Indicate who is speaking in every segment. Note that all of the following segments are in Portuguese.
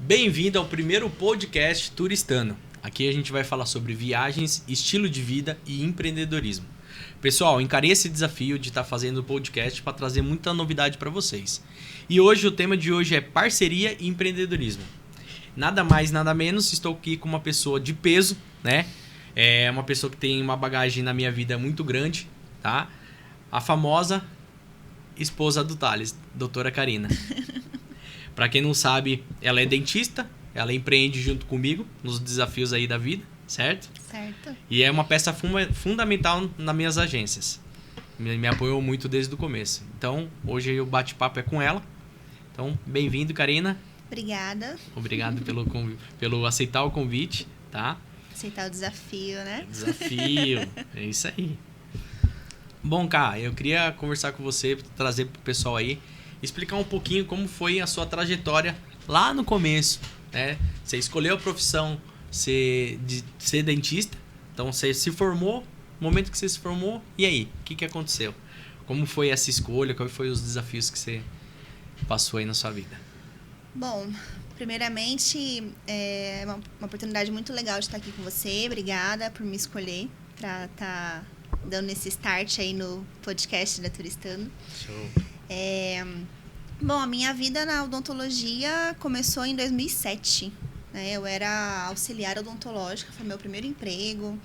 Speaker 1: Bem-vindo ao primeiro podcast Turistano. Aqui a gente vai falar sobre viagens, estilo de vida e empreendedorismo. Pessoal, encarei esse desafio de estar fazendo o podcast para trazer muita novidade para vocês. E hoje o tema de hoje é parceria e empreendedorismo. Nada mais, nada menos, estou aqui com uma pessoa de peso, né? É uma pessoa que tem uma bagagem na minha vida muito grande, tá? A famosa esposa do Thales, doutora Karina. Para quem não sabe, ela é dentista, ela empreende junto comigo nos desafios aí da vida, certo?
Speaker 2: Certo.
Speaker 1: E é uma peça fundamental nas minhas agências. Me apoiou muito desde o começo. Então, hoje o bate-papo é com ela. Então, bem-vindo, Karina.
Speaker 2: Obrigada.
Speaker 1: Obrigado pelo aceitar o convite, tá?
Speaker 2: Aceitar o desafio, né?
Speaker 1: Desafio, é isso aí. Bom, Cá, eu queria conversar com você, trazer pro pessoal aí, explicar um pouquinho como foi a sua trajetória lá no começo, né? Você escolheu a profissão de ser dentista, então você se formou, no momento que você se formou, e aí? O que aconteceu? Como foi essa escolha? Quais foram os desafios que você passou aí na sua vida?
Speaker 2: Bom, primeiramente, é uma oportunidade muito legal de estar aqui com você. Obrigada por me escolher para estar dando esse start aí no podcast da Turistano.
Speaker 1: Show.
Speaker 2: Bom, a minha vida na odontologia começou em 2007. Né? Eu era auxiliar odontológica, foi meu primeiro emprego.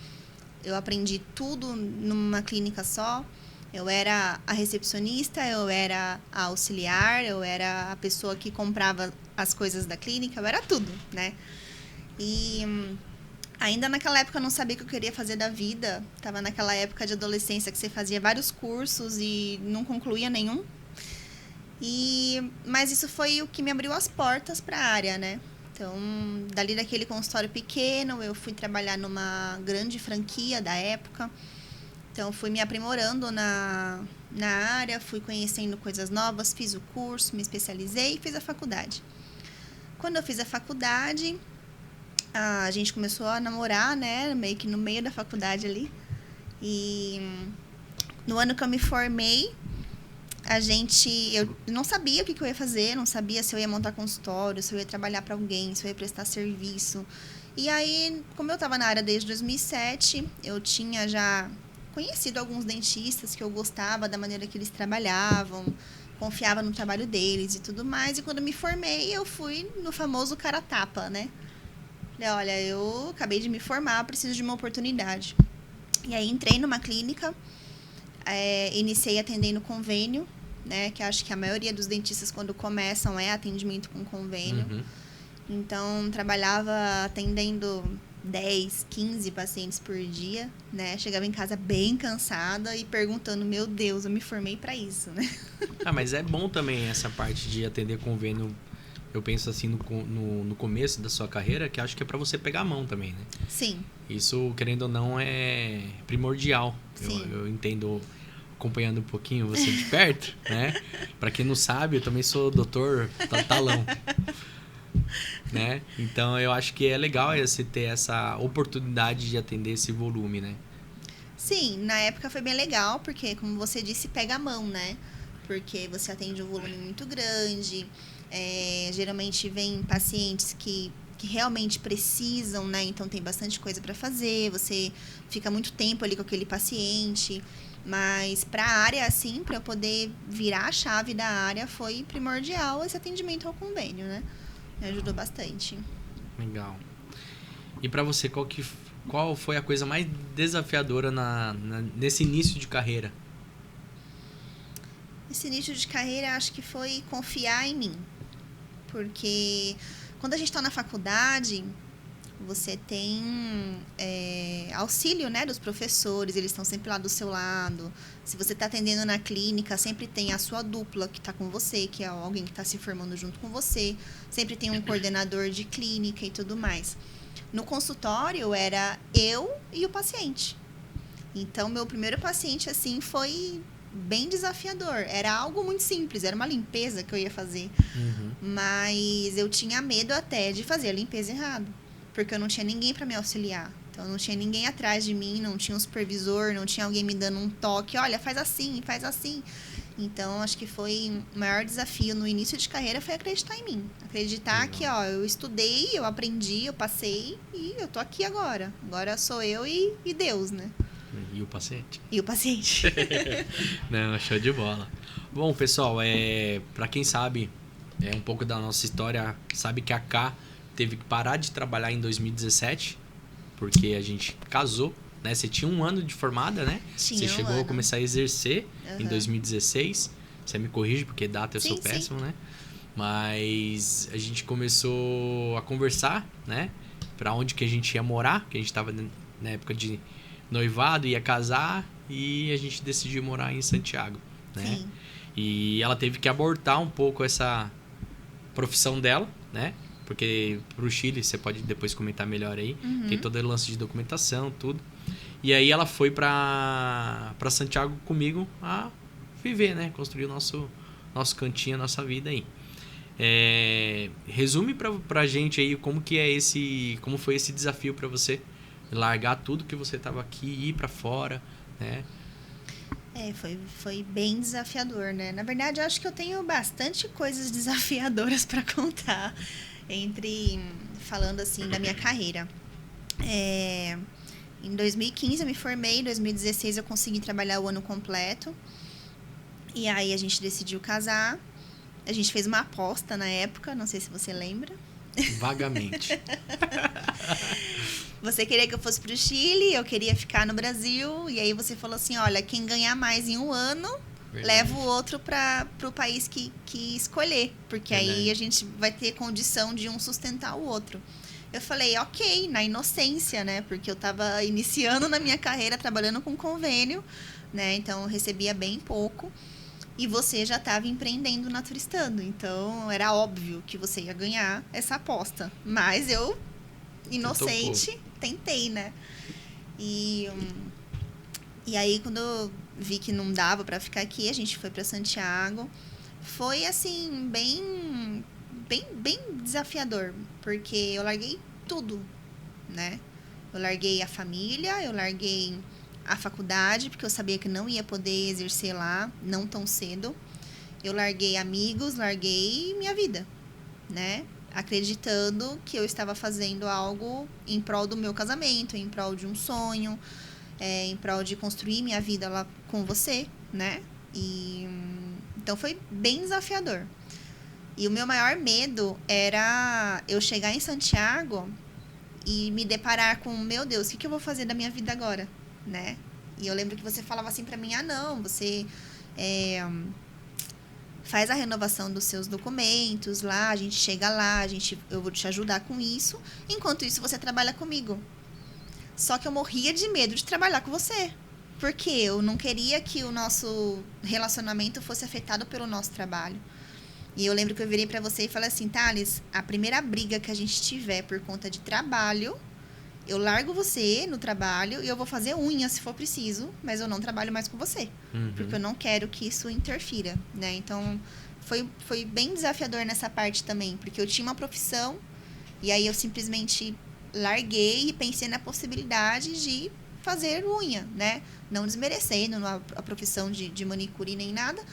Speaker 2: Eu aprendi tudo numa clínica só. Eu era a recepcionista, eu era a auxiliar, eu era a pessoa que comprava as coisas da clínica, eu era tudo, né? E ainda naquela época eu não sabia o que eu queria fazer da vida. Tava naquela época de adolescência que você fazia vários cursos e não concluía nenhum. Mas isso foi o que me abriu as portas para a área, né? Então, dali daquele consultório pequeno, eu fui trabalhar numa grande franquia da época. Então, fui me aprimorando na área, fui conhecendo coisas novas, fiz o curso, me especializei e fiz a faculdade. Quando eu fiz a faculdade, a gente começou a namorar, né? Meio que no meio da faculdade ali. E no ano que eu me formei, eu não sabia o que eu ia fazer, não sabia se eu ia montar consultório, se eu ia trabalhar para alguém, se eu ia prestar serviço. E aí, como eu estava na área desde 2007, eu tinha já conhecido alguns dentistas que eu gostava da maneira que eles trabalhavam, confiava no trabalho deles e tudo mais. E quando eu me formei, eu fui no famoso cara tapa, né? Falei, olha, eu acabei de me formar, preciso de uma oportunidade. E aí entrei numa clínica, iniciei atendendo convênio, né? Que acho que a maioria dos dentistas, quando começam, é atendimento com convênio.
Speaker 1: Uhum.
Speaker 2: Então, trabalhava atendendo 10, 15 pacientes por dia, né? Chegava em casa bem cansada e perguntando, meu Deus, eu me formei para isso, né?
Speaker 1: Mas é bom também essa parte de atender convênio. Eu penso assim no começo da sua carreira, que acho que é para você pegar a mão também, né?
Speaker 2: Sim.
Speaker 1: Isso, querendo ou não, é primordial.
Speaker 2: Sim.
Speaker 1: Eu entendo, acompanhando um pouquinho você de perto, né? Para quem não sabe, eu também sou doutor talão. Né? Então eu acho que é legal você ter essa oportunidade de atender esse volume, né?
Speaker 2: Sim, na época foi bem legal, porque como você disse, pega a mão, né? Porque você atende um volume muito grande, geralmente vem pacientes que realmente precisam, né? Então tem bastante coisa para fazer, você fica muito tempo ali com aquele paciente. Mas para a área, assim, para eu poder virar a chave da área, foi primordial esse atendimento ao convênio, né? Me ajudou bastante.
Speaker 1: Legal. E para você, qual foi a coisa mais desafiadora nesse início de carreira?
Speaker 2: Esse início de carreira, acho que foi confiar em mim. Porque quando a gente está na faculdade, você tem auxílio, né, dos professores, eles estão sempre lá do seu lado. Se você está atendendo na clínica, sempre tem a sua dupla que está com você, que é alguém que está se formando junto com você. Sempre tem um coordenador de clínica e tudo mais. No consultório, era eu e o paciente. Então, meu primeiro paciente, assim, foi bem desafiador. Era algo muito simples, era uma limpeza que eu ia fazer.
Speaker 1: Uhum.
Speaker 2: Mas eu tinha medo até de fazer a limpeza errado. Porque eu não tinha ninguém para me auxiliar. Então não tinha ninguém atrás de mim, não tinha um supervisor, não tinha alguém me dando um toque, olha, faz assim, faz assim. Então acho que foi o maior desafio no início de carreira foi acreditar em mim. Acreditar
Speaker 1: Legal.
Speaker 2: que, ó, eu estudei, eu aprendi, eu passei e eu tô aqui agora. Agora sou eu e Deus, né?
Speaker 1: E o paciente?
Speaker 2: E o paciente.
Speaker 1: Não, show de bola. Bom, pessoal, para quem sabe um pouco da nossa história, sabe que a Ká teve que parar de trabalhar em 2017, porque a gente casou, né? Você tinha 1 ano de formada, né?
Speaker 2: Tinha
Speaker 1: Você
Speaker 2: um
Speaker 1: chegou a
Speaker 2: ano.
Speaker 1: começar a exercer em
Speaker 2: Uhum.
Speaker 1: 2016. Você me corrige, porque data eu sou
Speaker 2: Sim,
Speaker 1: péssimo, né? Mas a gente começou a conversar, né? Pra onde que a gente ia morar, que a gente tava na época de noivado, ia casar, e a gente decidiu morar em Santiago, né?
Speaker 2: Sim.
Speaker 1: E ela teve que abortar um pouco essa profissão dela, né? Porque pro Chile, você pode depois comentar melhor aí,
Speaker 2: Uhum.
Speaker 1: tem todo o lance de documentação, tudo. E aí ela foi pra Santiago comigo a viver, né? Construir o nosso cantinho, a nossa vida aí. Resume pra gente aí como foi esse desafio pra você largar tudo que você tava aqui e ir pra fora, né?
Speaker 2: Foi bem desafiador, né? Na verdade, eu acho que eu tenho bastante coisas desafiadoras para contar falando assim da minha carreira. Em 2015 eu me formei, em 2016 eu consegui trabalhar o ano completo. E aí a gente decidiu casar. A gente fez uma aposta na época, não sei se você lembra.
Speaker 1: Vagamente.
Speaker 2: Você queria que eu fosse pro Chile, eu queria ficar no Brasil. E aí você falou assim, olha, quem ganhar mais em 1 ano,
Speaker 1: Verdade.
Speaker 2: leva o outro pro país que escolher. Porque
Speaker 1: Verdade.
Speaker 2: aí a gente vai ter condição de um sustentar o outro. Eu falei, ok, na inocência, né? Porque eu tava iniciando na minha carreira, trabalhando com convênio, né? Então eu recebia bem pouco. E você já estava empreendendo na Turistando. Então era óbvio que você ia ganhar essa aposta. Mas eu, inocente, tentei, né? E aí, quando eu vi que não dava para ficar aqui, a gente foi para Santiago. Foi, assim, bem desafiador. Porque eu larguei tudo, né? Eu larguei a família, eu larguei a faculdade, porque eu sabia que não ia poder exercer lá, não tão cedo. Eu larguei amigos, larguei minha vida, né? Acreditando que eu estava fazendo algo em prol do meu casamento, em prol de um sonho, em prol de construir minha vida lá com você, né? Então foi bem desafiador. E o meu maior medo era eu chegar em Santiago e me deparar com, meu Deus, o que eu vou fazer da minha vida agora, né? E eu lembro que você falava assim pra mim, não, você faz a renovação dos seus documentos lá, a gente chega lá, eu vou te ajudar com isso, enquanto isso você trabalha comigo. Só que eu morria de medo de trabalhar com você, porque eu não queria que o nosso relacionamento fosse afetado pelo nosso trabalho. E eu lembro que eu virei pra você e falei assim, Thales, a primeira briga que a gente tiver por conta de trabalho, eu largo você no trabalho e eu vou fazer unha se for preciso, mas eu não trabalho mais com você.
Speaker 1: Uhum.
Speaker 2: Porque eu não quero que isso interfira, né? Então, foi bem desafiador nessa parte também, porque eu tinha uma profissão e aí eu simplesmente larguei e pensei na possibilidade de fazer unha, né? Não desmerecendo a profissão de manicure nem nada,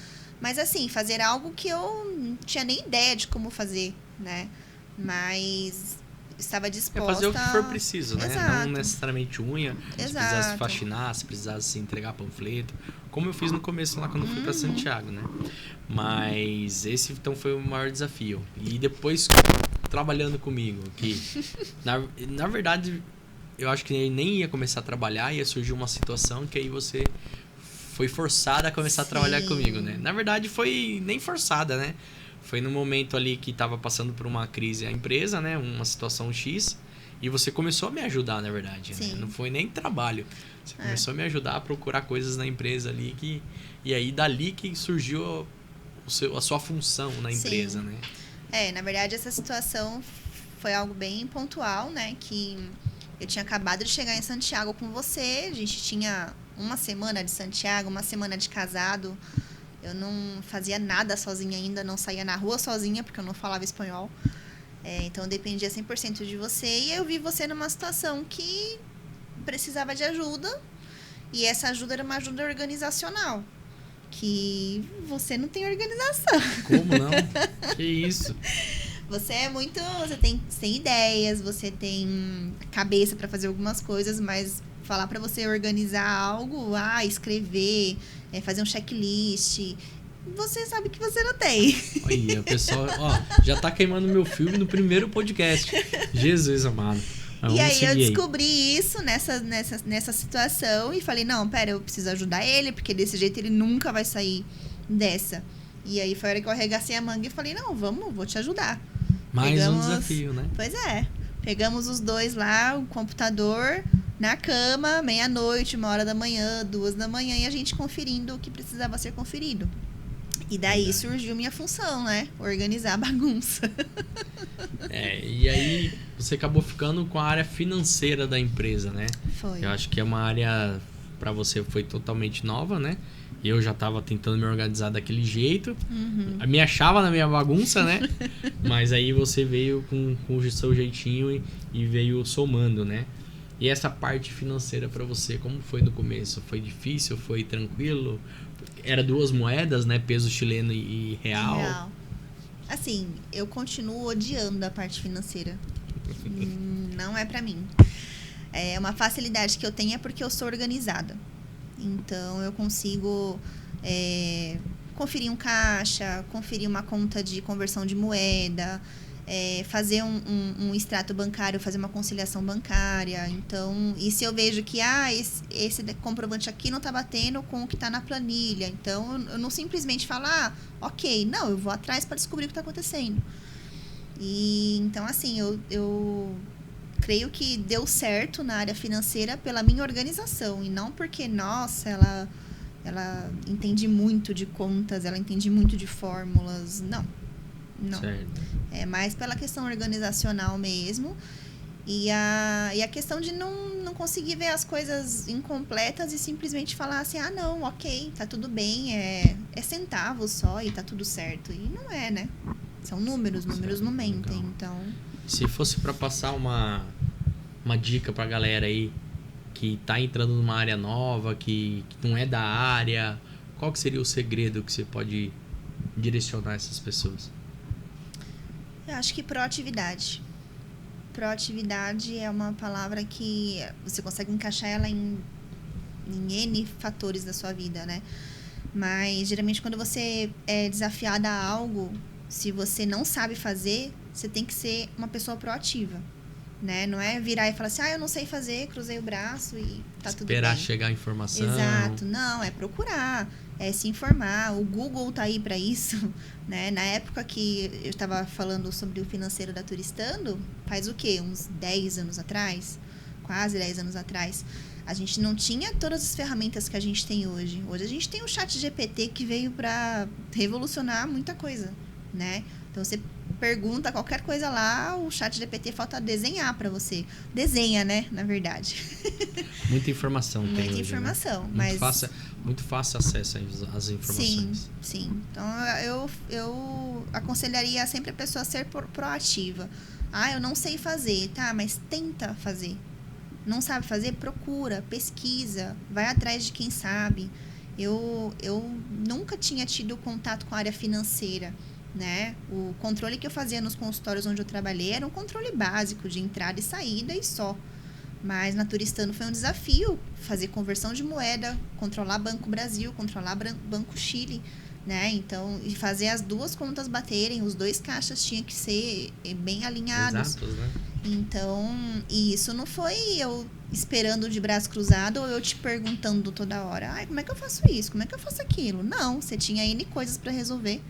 Speaker 2: mas assim, fazer algo que eu não tinha nem ideia de como fazer, né? Mas estava disposta...
Speaker 1: fazer o que for preciso, né?
Speaker 2: Exato.
Speaker 1: Não necessariamente unha. Se
Speaker 2: Exato.
Speaker 1: precisasse faxinar, se precisasse entregar panfleto. Como eu fiz no começo lá quando eu fui pra Santiago, né? Mas esse então foi o maior desafio. E depois trabalhando comigo, que na verdade eu acho que nem ia começar a trabalhar, ia surgir uma situação que aí você foi forçada a começar a trabalhar comigo, né? Na verdade foi nem forçada, né? Foi no momento ali que estava passando por uma crise a empresa, né? Uma situação X. E você começou a me ajudar, na verdade. Né? Não foi nem trabalho. Você começou a me ajudar a procurar coisas na empresa ali. E aí, dali que surgiu a sua função na empresa, né?
Speaker 2: Na verdade, essa situação foi algo bem pontual, né? Que eu tinha acabado de chegar em Santiago com você. A gente tinha 1 semana de Santiago, 1 semana de casado. Eu não fazia nada sozinha ainda, não saía na rua sozinha, porque eu não falava espanhol. Então, eu dependia 100% de você. E eu vi você numa situação que precisava de ajuda. E essa ajuda era uma ajuda organizacional. Que você não tem organização.
Speaker 1: Como não? Que isso?
Speaker 2: Você é muito... Você tem ideias, você tem cabeça para fazer algumas coisas, mas falar para você organizar algo, escrever, fazer um checklist, você sabe que você não tem.
Speaker 1: Olha, o pessoal, já tá queimando meu filme no primeiro podcast. Jesus amado.
Speaker 2: E aí eu descobri isso nessa situação e falei, não, pera, eu preciso ajudar ele, porque desse jeito ele nunca vai sair dessa. E aí foi a hora que eu arregacei a manga e falei, não, vou te ajudar.
Speaker 1: Mais um desafio, né?
Speaker 2: Pois é. Pegamos os dois lá, o computador, na cama, meia-noite, 1h da manhã, 2 da manhã, e a gente conferindo o que precisava ser conferido. E daí surgiu minha função, né? Organizar a bagunça.
Speaker 1: E aí você acabou ficando com a área financeira da empresa, né?
Speaker 2: Foi.
Speaker 1: Eu acho que é uma área, para você, foi totalmente nova, né? Eu já tava tentando me organizar daquele jeito.
Speaker 2: Uhum.
Speaker 1: Me achava na minha bagunça, né? Mas aí você veio com o seu jeitinho e veio somando, né? E essa parte financeira para você, como foi no começo? Foi difícil? Foi tranquilo? Era 2 moedas, né? Peso chileno e real.
Speaker 2: Assim, eu continuo odiando a parte financeira. Não é pra mim. É uma facilidade que eu tenho é porque eu sou organizada. Então, eu consigo conferir um caixa, conferir uma conta de conversão de moeda, fazer um extrato bancário, fazer uma conciliação bancária. Então, e se eu vejo que esse comprovante aqui não está batendo com o que está na planilha, então eu não simplesmente falo, ok, não, eu vou atrás para descobrir o que está acontecendo. E então, assim, eu creio que deu certo na área financeira pela minha organização e não porque, nossa, ela entende muito de contas, ela entende muito de fórmulas, não.
Speaker 1: Certo.
Speaker 2: É mais pela questão organizacional mesmo. E a questão de não conseguir ver as coisas incompletas e simplesmente falar assim, não, ok, tá tudo bem, é centavos só e tá tudo certo. E não é, né? São números não mentem,
Speaker 1: legal.
Speaker 2: Então...
Speaker 1: Se fosse para passar uma dica pra galera aí que tá entrando numa área nova, que não é da área, qual que seria o segredo que você pode direcionar essas pessoas?
Speaker 2: Eu acho que proatividade. Proatividade é uma palavra que você consegue encaixar ela em N fatores da sua vida, né? Mas, geralmente, quando você é desafiada a algo, se você não sabe fazer, você tem que ser uma pessoa proativa, né? Não é virar e falar assim, eu não sei fazer, cruzei o braço e tá tudo bem.
Speaker 1: Esperar chegar a informação.
Speaker 2: Exato. Não, é procurar, é se informar. O Google tá aí para isso, né? Na época que eu estava falando sobre o financeiro da Turistando, faz o quê? Uns 10 anos atrás? Quase 10 anos atrás. A gente não tinha todas as ferramentas que a gente tem hoje. Hoje a gente tem o ChatGPT que veio para revolucionar muita coisa, né? Então você pergunta qualquer coisa lá, o ChatGPT falta desenhar para você. Desenha, né? Na verdade.
Speaker 1: Muita informação tem
Speaker 2: Muita
Speaker 1: hoje,
Speaker 2: informação,
Speaker 1: né?
Speaker 2: mas...
Speaker 1: Muito fácil acesso às informações.
Speaker 2: Sim. Então, eu aconselharia sempre a pessoa a ser proativa. Eu não sei fazer, tá? Mas tenta fazer. Não sabe fazer? Procura, pesquisa, vai atrás de quem sabe. Eu nunca tinha tido contato com a área financeira, né? O controle que eu fazia nos consultórios onde eu trabalhei era um controle básico de entrada e saída e só. Mas na Turistando foi um desafio fazer conversão de moeda, controlar Banco Brasil, controlar Banco Chile, né? Então, e fazer as duas contas baterem, os 2 caixas tinham que ser bem alinhados.
Speaker 1: Exatos, né?
Speaker 2: Então, e isso não foi eu esperando de braço cruzado ou eu te perguntando toda hora, como é que eu faço isso? Como é que eu faço aquilo? Não, você tinha N coisas para resolver.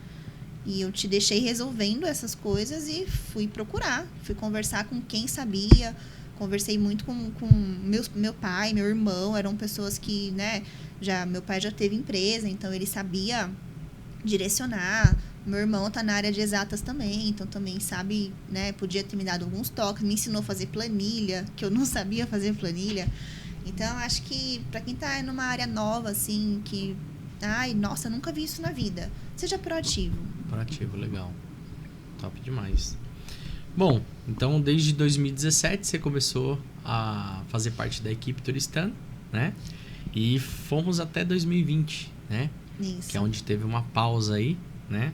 Speaker 2: E eu te deixei resolvendo essas coisas e fui procurar, fui conversar com quem sabia. Conversei muito com meu pai, meu irmão, eram pessoas que, né, meu pai já teve empresa, então ele sabia direcionar. Meu irmão tá na área de exatas também, então também sabe, né, podia ter me dado alguns toques, me ensinou a fazer planilha, que eu não sabia fazer planilha. Então, acho que para quem tá numa área nova, assim, que, nossa, nunca vi isso na vida, seja proativo.
Speaker 1: Proativo, legal. Top demais. Bom, então desde 2017 você começou a fazer parte da equipe Turistano, né? E fomos até 2020, né?
Speaker 2: Isso.
Speaker 1: Que é onde teve uma pausa aí, né?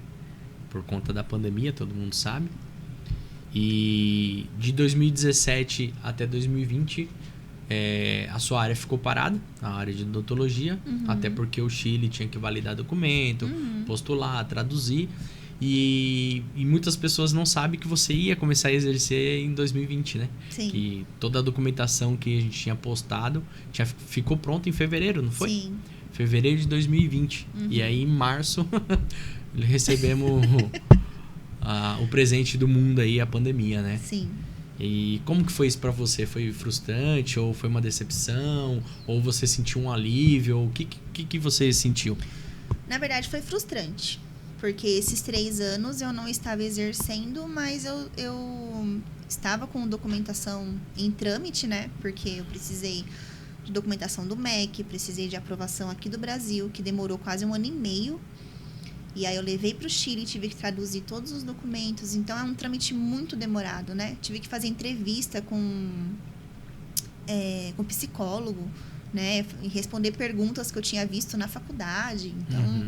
Speaker 1: Por conta da pandemia, todo mundo sabe. E de 2017 até 2020, a sua área ficou parada, a área de odontologia, até porque o Chile tinha que validar documento, postular, traduzir. E muitas pessoas não sabem que você ia começar a exercer em 2020, né?
Speaker 2: Sim.
Speaker 1: Que toda a documentação que a gente tinha postado ficou pronta em fevereiro, não foi?
Speaker 2: Sim.
Speaker 1: Fevereiro de 2020. E aí, em março, recebemos o presente do mundo aí, a pandemia, né?
Speaker 2: Sim.
Speaker 1: E como que foi isso pra você? Foi frustrante? Ou foi uma decepção? Ou você sentiu um alívio? O que você sentiu?
Speaker 2: Na verdade, foi frustrante. Porque esses 3 anos eu não estava exercendo, mas eu estava com documentação em trâmite, né? Porque eu precisei de documentação do MEC, precisei de aprovação aqui do Brasil, que demorou quase 1 ano e meio. E aí eu levei para o Chile, tive que traduzir todos os documentos. Então é um trâmite muito demorado, né? Tive que fazer entrevista com psicólogo, né? E responder perguntas que eu tinha visto na faculdade. Então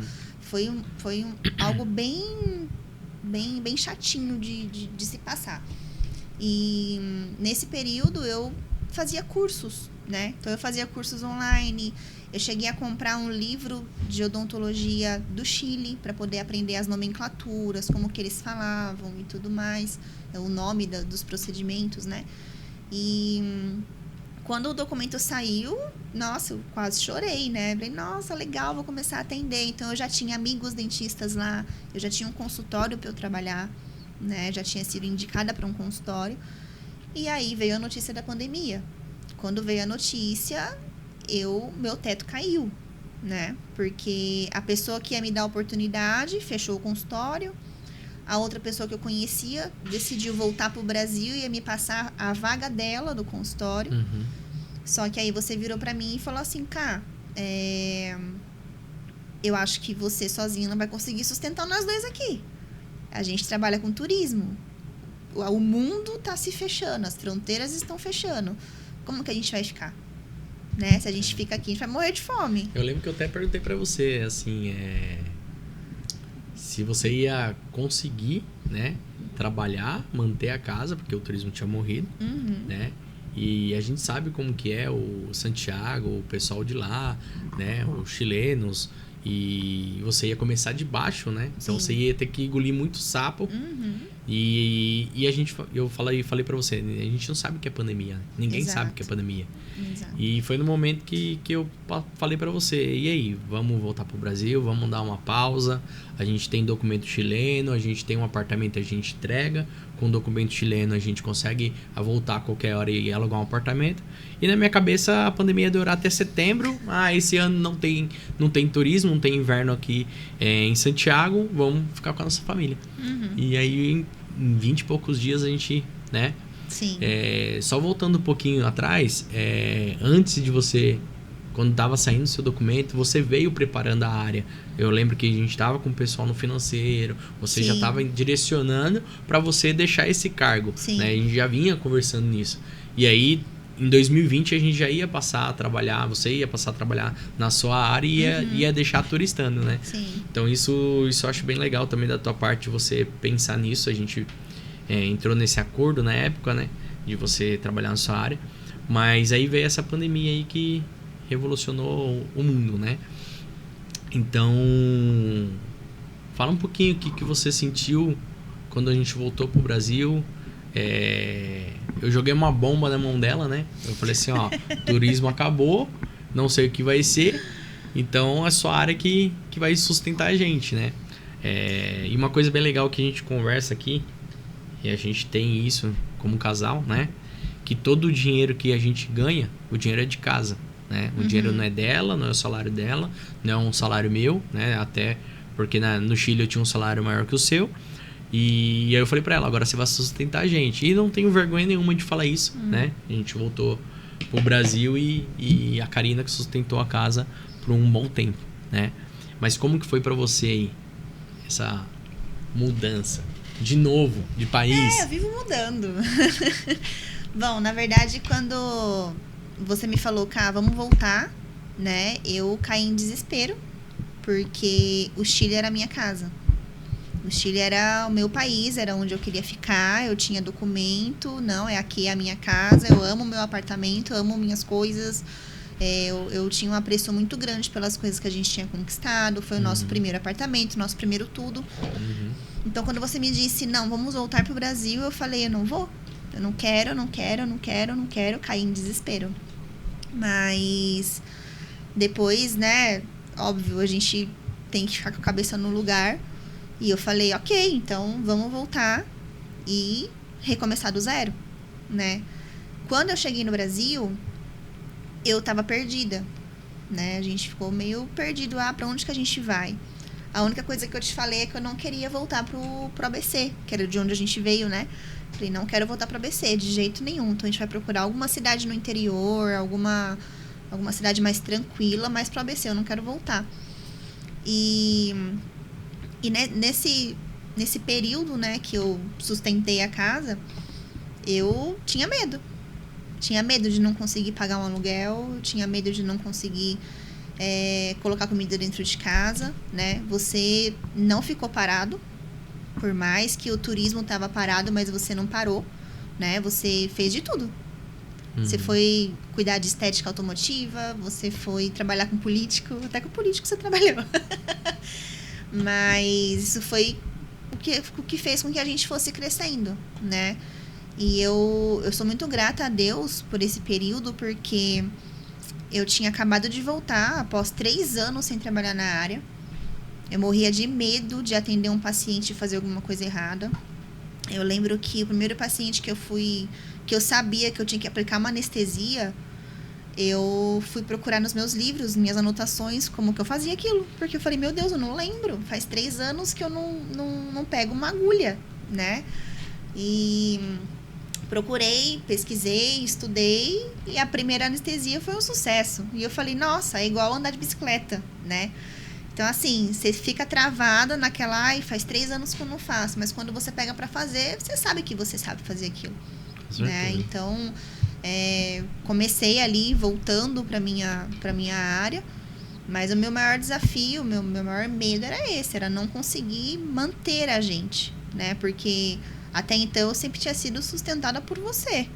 Speaker 2: foi algo bem chatinho de se passar. E nesse período eu fazia cursos, né? Então eu fazia cursos online. Eu cheguei a comprar um livro de odontologia do Chile para poder aprender as nomenclaturas, como que eles falavam e tudo mais, o nome dos procedimentos, né? E quando o documento saiu, nossa, eu quase chorei, né? Falei, nossa, legal, vou começar a atender. Então eu já tinha amigos dentistas lá, eu já tinha um consultório para eu trabalhar, né? Já tinha sido indicada para um consultório. E aí veio a notícia da pandemia. Quando veio a notícia, meu teto caiu, né? Porque a pessoa que ia me dar a oportunidade fechou o consultório. A outra pessoa que eu conhecia decidiu voltar pro Brasil e ia me passar a vaga dela do consultório. Só que aí você virou pra mim e falou assim, Cá, eu acho que você sozinha não vai conseguir sustentar nós dois aqui. A gente trabalha com turismo. O mundo tá se fechando, as fronteiras estão fechando. Como que a gente vai ficar? Né? Se a gente fica aqui, a gente vai morrer de fome.
Speaker 1: Eu lembro que eu até perguntei pra você, assim, se você ia conseguir, né, trabalhar, manter a casa, porque o turismo tinha morrido, né? E a gente sabe como que é o Santiago, o pessoal de lá, né, os chilenos, e você ia começar de baixo, né? Então você ia ter que engolir muito sapo. E eu falei pra você, a gente não sabe o que é pandemia, né? Ninguém sabe o que é pandemia.
Speaker 2: Exato.
Speaker 1: E foi no momento que eu falei pra você, e aí, vamos voltar pro Brasil, vamos dar uma pausa, a gente tem documento chileno, a gente tem um apartamento, a gente entrega, com documento chileno a gente consegue voltar a qualquer hora e alugar um apartamento. E na minha cabeça a pandemia ia durar até setembro, esse ano não tem turismo, não tem inverno aqui em Santiago, vamos ficar com a nossa família. E aí em 20 e poucos dias a gente, né?
Speaker 2: Sim.
Speaker 1: Só voltando um pouquinho atrás, antes de você, quando estava saindo o seu documento, você veio preparando a área. Eu lembro que a gente estava com o pessoal no financeiro, você já estava direcionando para você deixar esse cargo. Né? A gente já vinha conversando nisso. E aí, em 2020, a gente já ia passar a trabalhar, você ia passar a trabalhar na sua área e ia deixar turistando, né?
Speaker 2: Sim.
Speaker 1: Então, isso eu acho bem legal também da tua parte, você pensar nisso. A gente entrou nesse acordo na época, né? De você trabalhar na sua área. Mas aí veio essa pandemia aí que revolucionou o mundo, né? Então, fala um pouquinho o que você sentiu quando a gente voltou pro Brasil. Eu joguei uma bomba na mão dela, né? Eu falei assim, ó, turismo acabou, não sei o que vai ser, então é só a área que vai sustentar a gente, né? E uma coisa bem legal que a gente conversa aqui, e a gente tem isso como casal, né? Que todo o dinheiro que a gente ganha, o dinheiro é de casa, né? O dinheiro não é dela, não é o salário dela, não é um salário meu, né? Até porque no Chile eu tinha um salário maior que o seu. E aí eu falei pra ela, agora você vai sustentar a gente. E não tenho vergonha nenhuma de falar isso, né? A gente voltou pro Brasil e a Karina que sustentou a casa por um bom tempo, né? Mas como que foi pra você aí, essa mudança? de novo, de país?
Speaker 2: Eu vivo mudando. Bom, na verdade, quando você me falou, cá, vamos voltar, né? Eu caí em desespero, porque o Chile era a minha casa. O Chile era o meu país, era onde eu queria ficar, eu tinha documento, não, aqui é a minha casa, eu amo meu apartamento, eu amo minhas coisas. Eu tinha um apreço muito grande pelas coisas que a gente tinha conquistado, foi o nosso primeiro apartamento, nosso primeiro tudo. Então, quando você me disse, não, vamos voltar pro Brasil, eu falei, eu não vou. Eu não quero, caí em desespero. Mas depois, né, óbvio, a gente tem que ficar com a cabeça no lugar. E eu falei, ok, então vamos voltar e recomeçar do zero, né? Quando eu cheguei no Brasil, eu tava perdida, né? A gente ficou meio perdido, pra onde que a gente vai? A única coisa que eu te falei é que eu não queria voltar pro ABC, que era de onde a gente veio, né? Falei, não quero voltar pro ABC, de jeito nenhum. Então a gente vai procurar alguma cidade no interior, alguma cidade mais tranquila, mas pro ABC eu não quero voltar. E nesse período, né, que eu sustentei a casa, eu tinha medo. Tinha medo de não conseguir pagar um aluguel, tinha medo de não conseguir colocar comida dentro de casa, né? Você não ficou parado, por mais que o turismo estava parado, mas você não parou, né? Você fez de tudo. Você foi cuidar de estética automotiva, você foi trabalhar com político, até com político você trabalhou. Mas isso foi o que fez com que a gente fosse crescendo, né? E eu sou muito grata a Deus por esse período, porque eu tinha acabado de voltar após 3 anos sem trabalhar na área. Eu morria de medo de atender um paciente e fazer alguma coisa errada. Eu lembro que o primeiro paciente que eu sabia que eu tinha que aplicar uma anestesia, eu fui procurar nos meus livros, minhas anotações, como que eu fazia aquilo. Porque eu falei, meu Deus, eu não lembro. Faz 3 anos que eu não pego uma agulha, né? E procurei, pesquisei, estudei, e a primeira anestesia foi um sucesso. E eu falei, nossa, é igual andar de bicicleta, né? Então, assim, você fica travada naquela, faz 3 anos que eu não faço, mas quando você pega pra fazer, você sabe que você sabe fazer aquilo, né? Então, comecei ali, voltando pra minha área, mas o meu maior desafio, meu maior medo era esse, era não conseguir manter a gente, né? Porque até então eu sempre tinha sido sustentada por você.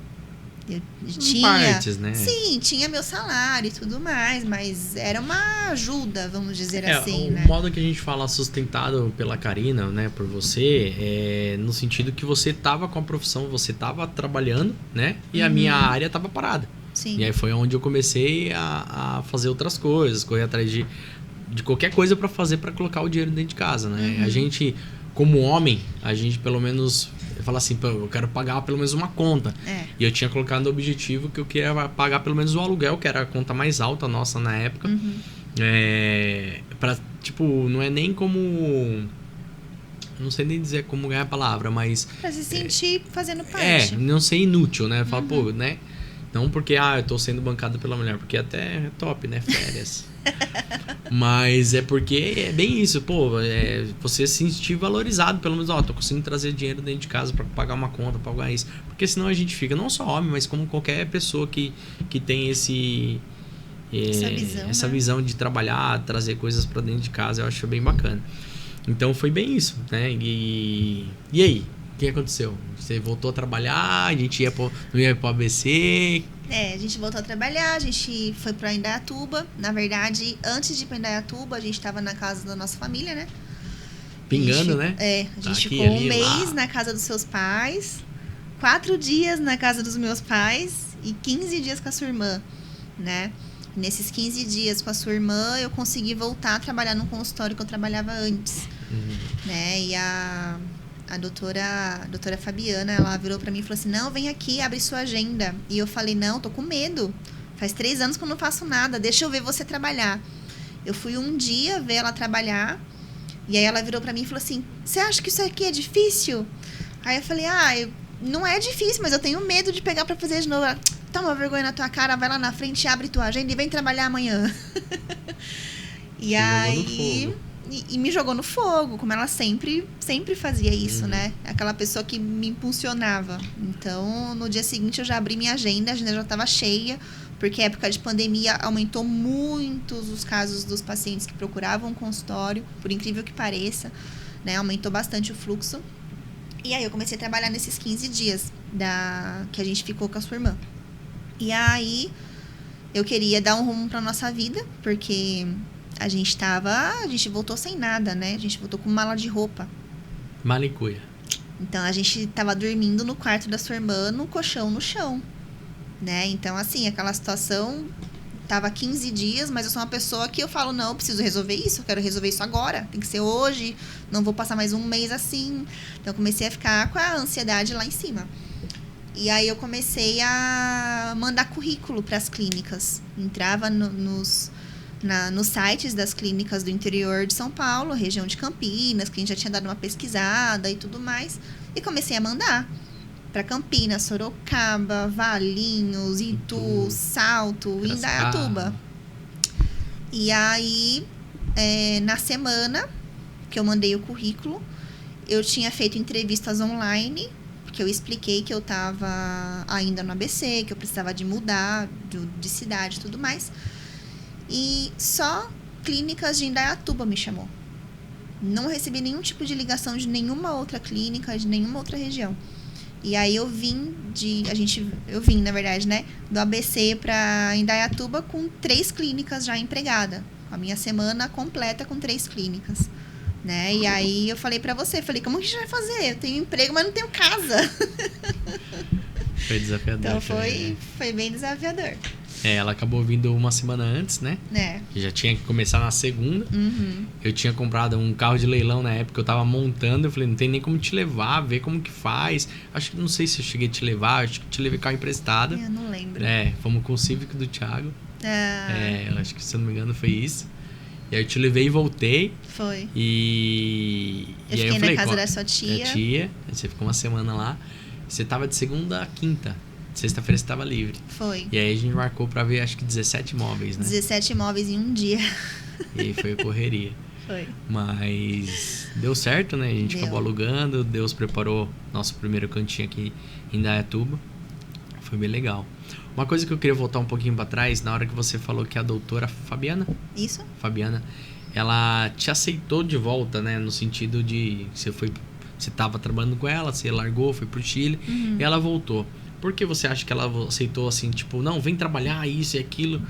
Speaker 2: Eu tinha
Speaker 1: partes, né?
Speaker 2: Sim, tinha meu salário e tudo mais, mas era uma ajuda, vamos dizer assim,
Speaker 1: o
Speaker 2: né?
Speaker 1: modo que a gente fala sustentado pela Karina, né, por você, é no sentido que você tava com a profissão, você tava trabalhando, né? E a minha área tava parada.
Speaker 2: Sim.
Speaker 1: E aí foi onde eu comecei a fazer outras coisas, correr atrás de qualquer coisa pra fazer, pra colocar o dinheiro dentro de casa, né? A gente, como homem, a gente pelo menos fala assim, eu quero pagar pelo menos uma conta. E eu tinha colocado no objetivo que eu queria pagar pelo menos o aluguel, que era a conta mais alta nossa na época. Pra, tipo, não é nem como... Não sei nem dizer como ganhar a palavra, mas...
Speaker 2: Pra se sentir fazendo parte.
Speaker 1: Não ser inútil, né? Fala, pô, né? Não porque, eu tô sendo bancado pela mulher, porque até é top, né? Férias. Mas é porque é bem isso, pô, você se sentir valorizado, pelo menos, tô conseguindo trazer dinheiro dentro de casa pra pagar uma conta, pra pagar isso. Porque senão a gente fica, não só homem, mas como qualquer pessoa que tem essa visão de trabalhar, trazer coisas pra dentro de casa, eu acho bem bacana. Então foi bem isso, né? E aí? O que aconteceu? Você voltou a trabalhar, a gente não ia pro ABC...
Speaker 2: A gente voltou a trabalhar, a gente foi pra Indaiatuba. Na verdade, antes de ir pra Indaiatuba, a gente tava na casa da nossa família, né?
Speaker 1: Pingando, né?
Speaker 2: A gente ficou um mês na casa dos seus pais, 4 dias na casa dos meus pais e 15 dias com a sua irmã, né? Nesses 15 dias com a sua irmã, eu consegui voltar a trabalhar no consultório que eu trabalhava antes, né? E a doutora Fabiana, ela virou pra mim e falou assim, não, vem aqui, abre sua agenda. E eu falei, não, tô com medo. Faz 3 anos que eu não faço nada, deixa eu ver você trabalhar. Eu fui um dia ver ela trabalhar, e aí ela virou pra mim e falou assim, você acha que isso aqui é difícil? Aí eu falei, não é difícil, mas eu tenho medo de pegar pra fazer de novo. Ela, toma vergonha na tua cara, vai lá na frente, abre tua agenda e vem trabalhar amanhã. E e me jogou no fogo, como ela sempre fazia isso, né? Aquela pessoa que me impulsionava. Então, no dia seguinte, eu já abri minha agenda, a agenda já estava cheia, porque a época de pandemia aumentou muito os casos dos pacientes que procuravam um consultório, por incrível que pareça, né? Aumentou bastante o fluxo. E aí, eu comecei a trabalhar nesses 15 dias que a gente ficou com a sua irmã. E aí, eu queria dar um rumo para nossa vida, porque a gente voltou sem nada, né? A gente voltou com mala de roupa.
Speaker 1: Malicuia.
Speaker 2: Então, a gente tava dormindo no quarto da sua irmã, no colchão no chão, né? Então, assim, aquela situação tava 15 dias, mas eu sou uma pessoa que eu falo, não, eu preciso resolver isso, eu quero resolver isso agora, tem que ser hoje, não vou passar mais um mês assim. Então, eu comecei a ficar com a ansiedade lá em cima. E aí, eu comecei a mandar currículo para as clínicas. Entrava nos sites das clínicas do interior de São Paulo, região de Campinas, que a gente já tinha dado uma pesquisada e tudo mais. E comecei a mandar para Campinas, Sorocaba, Valinhos, Itu, Salto, Indaiatuba. E aí, na semana que eu mandei o currículo, eu tinha feito entrevistas online, porque eu expliquei que eu estava ainda no ABC, que eu precisava de mudar de cidade e tudo mais. E só clínicas de Indaiatuba me chamou. Não recebi nenhum tipo de ligação de nenhuma outra clínica, de nenhuma outra região. E aí eu vim, na verdade, né, do ABC para Indaiatuba com 3 clínicas já empregadas. A minha semana completa com 3 clínicas. Né? E aí eu falei pra você, como que a gente vai fazer? Eu tenho emprego, mas não tenho casa.
Speaker 1: Foi desafiador.
Speaker 2: Então foi bem desafiador.
Speaker 1: Ela acabou vindo uma semana antes, né? Que já tinha que começar na segunda. Eu tinha comprado um carro de leilão na época, eu tava montando, eu falei, não tem nem como te levar, ver como que faz. Acho que não sei se eu cheguei a te levar, acho que te levei carro emprestado.
Speaker 2: Eu não lembro.
Speaker 1: Fomos com o Civic do Thiago. Acho que, se eu não me engano, foi isso. E aí eu te levei e voltei.
Speaker 2: Foi.
Speaker 1: E
Speaker 2: fiquei
Speaker 1: aí eu falei,
Speaker 2: na casa da sua tia.
Speaker 1: Aí você ficou uma semana lá. Você tava de segunda a quinta. Sexta-feira você tava livre.
Speaker 2: Foi.
Speaker 1: E aí a gente marcou pra ver, acho que 17 imóveis, né?
Speaker 2: 17 imóveis em um dia.
Speaker 1: E aí foi correria.
Speaker 2: Foi.
Speaker 1: Mas deu certo, né? A gente acabou alugando. Deus preparou nosso primeiro cantinho aqui em Indaiatuba. Foi bem legal. Uma coisa que eu queria voltar um pouquinho pra trás, na hora que você falou que a doutora Fabiana...
Speaker 2: Isso.
Speaker 1: Fabiana, ela te aceitou de volta, né? No sentido de... Você tava trabalhando com ela, você largou, foi pro Chile. E ela voltou. Por que você acha que ela aceitou assim, tipo, não, vem trabalhar isso e aquilo?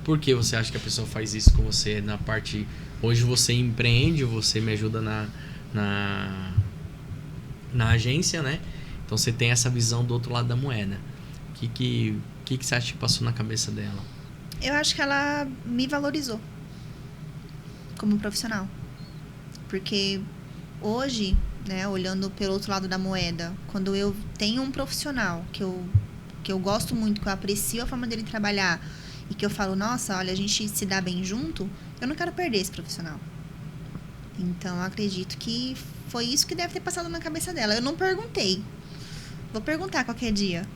Speaker 1: Por que você acha que a pessoa faz isso com você na parte... Hoje você empreende, você me ajuda na agência, né? Então você tem essa visão do outro lado da moeda. O que você acha que passou na cabeça dela?
Speaker 2: Eu acho que ela me valorizou como profissional. Porque hoje... né, olhando pelo outro lado da moeda, quando eu tenho um profissional que eu gosto muito, que eu aprecio a forma dele trabalhar e que eu falo, nossa, olha, a gente se dá bem junto, eu não quero perder esse profissional. Então, eu acredito que foi isso que deve ter passado na cabeça dela. Eu não perguntei. Vou perguntar qualquer dia.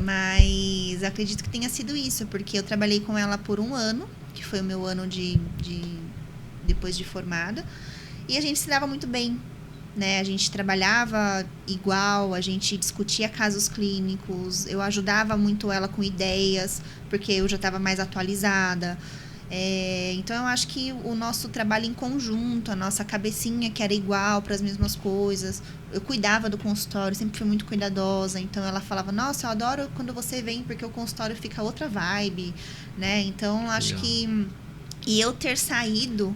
Speaker 2: Mas acredito que tenha sido isso, porque eu trabalhei com ela por 1 ano, que foi o meu ano depois de formada, e a gente se dava muito bem. Né? A gente trabalhava igual, a gente discutia casos clínicos, eu ajudava muito ela com ideias, porque eu já estava mais atualizada. Então, eu acho que o nosso trabalho em conjunto, a nossa cabecinha que era igual para as mesmas coisas, eu cuidava do consultório, sempre fui muito cuidadosa, então ela falava, nossa, eu adoro quando você vem, porque o consultório fica outra vibe, né? Então, eu acho que... E eu ter saído,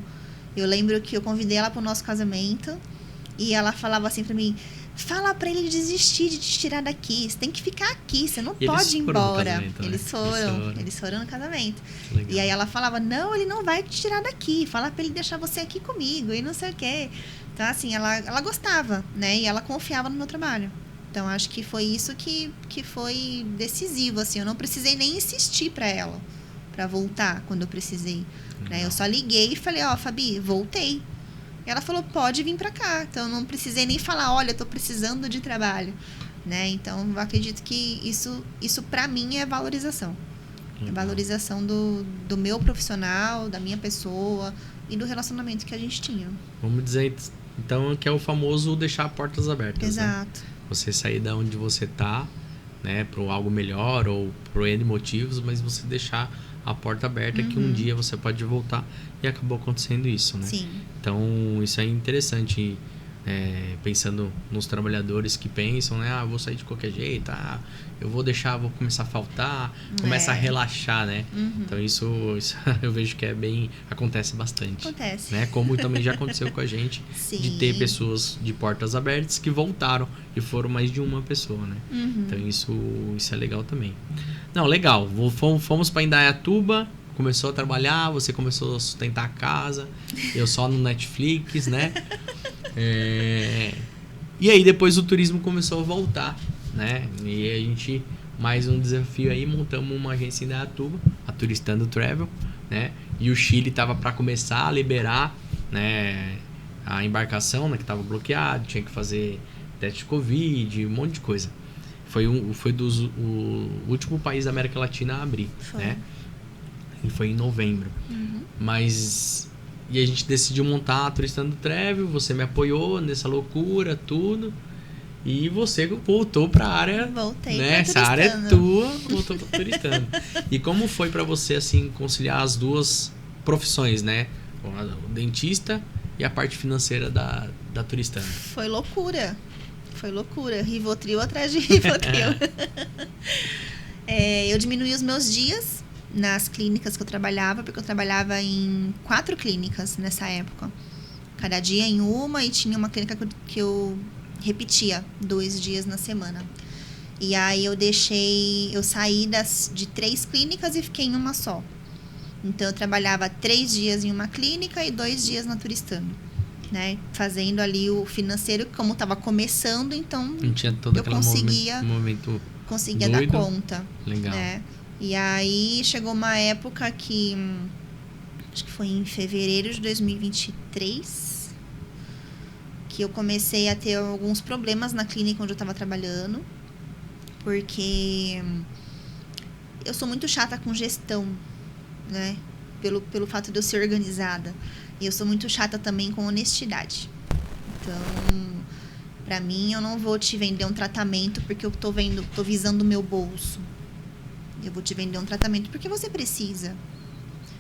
Speaker 2: eu lembro que eu convidei ela para o nosso casamento, e ela falava assim pra mim, fala pra ele desistir de te tirar daqui, você tem que ficar aqui, você não pode ir embora. Eles foram no casamento. Legal. E aí ela falava, não, ele não vai te tirar daqui, fala pra ele deixar você aqui comigo e não sei o quê. Então, assim, ela gostava, né? E ela confiava no meu trabalho. Então, acho que foi isso que foi decisivo, assim. Eu não precisei nem insistir pra ela, pra voltar quando eu precisei. Né? Eu só liguei e falei, Fabi, voltei. E ela falou, pode vir pra cá. Então, eu não precisei nem falar, olha, eu tô precisando de trabalho. Né? Então, eu acredito que isso pra mim é valorização. É valorização do meu profissional, da minha pessoa, e do relacionamento que a gente tinha.
Speaker 1: Vamos dizer, então, que é o famoso deixar portas abertas.
Speaker 2: Exato.
Speaker 1: Né? Você sair da onde você tá, né, para algo melhor ou por N motivos, mas você deixar a porta aberta que um dia você pode voltar, e acabou acontecendo isso, né?
Speaker 2: Sim.
Speaker 1: Então, isso é interessante, pensando nos trabalhadores que pensam, né? Ah, vou sair de qualquer jeito, eu vou começar a faltar, começa a relaxar, né? Então, isso eu vejo que acontece bastante.
Speaker 2: Acontece.
Speaker 1: Né? Como também já aconteceu com a gente,
Speaker 2: Sim.
Speaker 1: de ter pessoas de portas abertas que voltaram, e foram mais de uma pessoa, né? Então, isso é legal também. Não, legal. Fomos para Indaiatuba, começou a trabalhar, você começou a sustentar a casa, eu só no Netflix, né? E aí depois o turismo começou a voltar, né? E a gente, mais um desafio aí, montamos uma agência em Indaiatuba, a Turistando Travel, né? E o Chile estava para começar a liberar, né, a embarcação, né, que estava bloqueado, tinha que fazer teste de Covid, um monte de coisa. Foi o último país da América Latina a abrir, né? E foi em novembro. E a gente decidiu montar a Turistando Travel, você me apoiou nessa loucura, tudo. E você voltou para a área...
Speaker 2: Voltei,
Speaker 1: né?
Speaker 2: pra
Speaker 1: Essa área é
Speaker 2: Turistando.
Speaker 1: tua, voltou para Turistando. E como foi para você, assim, conciliar as duas profissões, né? O dentista e a parte financeira da Turistando?
Speaker 2: Foi loucura. Rivotril atrás de Rivotril. Eu diminuí os meus dias nas clínicas que eu trabalhava, porque eu trabalhava em 4 clínicas nessa época. Cada dia em uma, e tinha uma clínica que eu repetia 2 dias na semana. E aí eu saí de 3 clínicas e fiquei em uma só. Então eu trabalhava 3 dias em uma clínica e 2 dias na Turistando, né? Fazendo ali o financeiro, como estava começando, então
Speaker 1: não tinha todo aquele movimento
Speaker 2: conseguia
Speaker 1: doido.
Speaker 2: dar conta.
Speaker 1: Legal.
Speaker 2: Né? E aí chegou uma época que acho que foi em fevereiro de 2023 que eu comecei a ter alguns problemas na clínica onde eu estava trabalhando, porque eu sou muito chata com gestão, né? Pelo fato de eu ser organizada. E eu sou muito chata também com honestidade. Então, pra mim, eu não vou te vender um tratamento porque eu tô visando o meu bolso. Eu vou te vender um tratamento porque você precisa.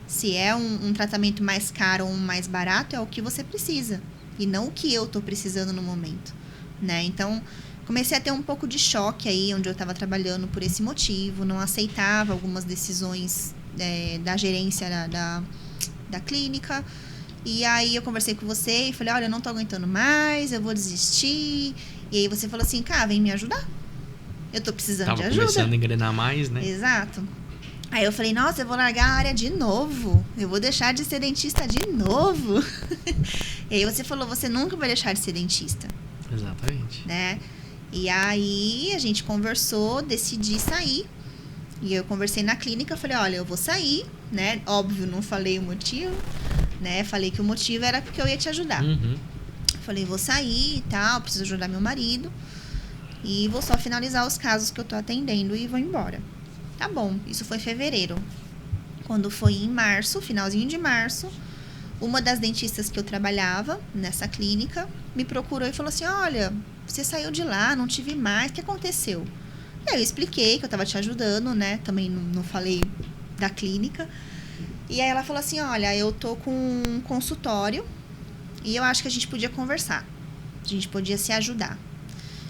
Speaker 2: Se é um tratamento mais caro ou mais barato, é o que você precisa. E não o que eu tô precisando no momento, né? Então, comecei a ter um pouco de choque aí onde eu estava trabalhando por esse motivo. Não aceitava algumas decisões da gerência da clínica. E aí eu conversei com você e falei, olha, eu não tô aguentando mais, eu vou desistir. E aí você falou assim, cara, vem me ajudar. Eu tô precisando de ajuda.
Speaker 1: Tava começando a engrenar mais, né?
Speaker 2: Exato. Aí eu falei, nossa, eu vou largar a área de novo. Eu vou deixar de ser dentista de novo. E aí você falou, você nunca vai deixar de ser dentista.
Speaker 1: Exatamente.
Speaker 2: Né? E aí a gente conversou, decidi sair. E eu conversei na clínica, falei, olha, eu vou sair, né? Óbvio, não falei o motivo, né? Falei que o motivo era porque eu ia te ajudar. Falei, vou sair e tal, preciso ajudar meu marido. E vou só finalizar os casos que eu tô atendendo e vou embora. Tá bom, isso foi em fevereiro. Quando foi em março, finalzinho de março, uma das dentistas que eu trabalhava nessa clínica me procurou e falou assim, olha, você saiu de lá, não te vi mais, o que aconteceu? E aí eu expliquei que eu tava te ajudando, né? Também não falei da clínica. E aí ela falou assim, olha, eu tô com um consultório e eu acho que a gente podia conversar. A gente podia se ajudar.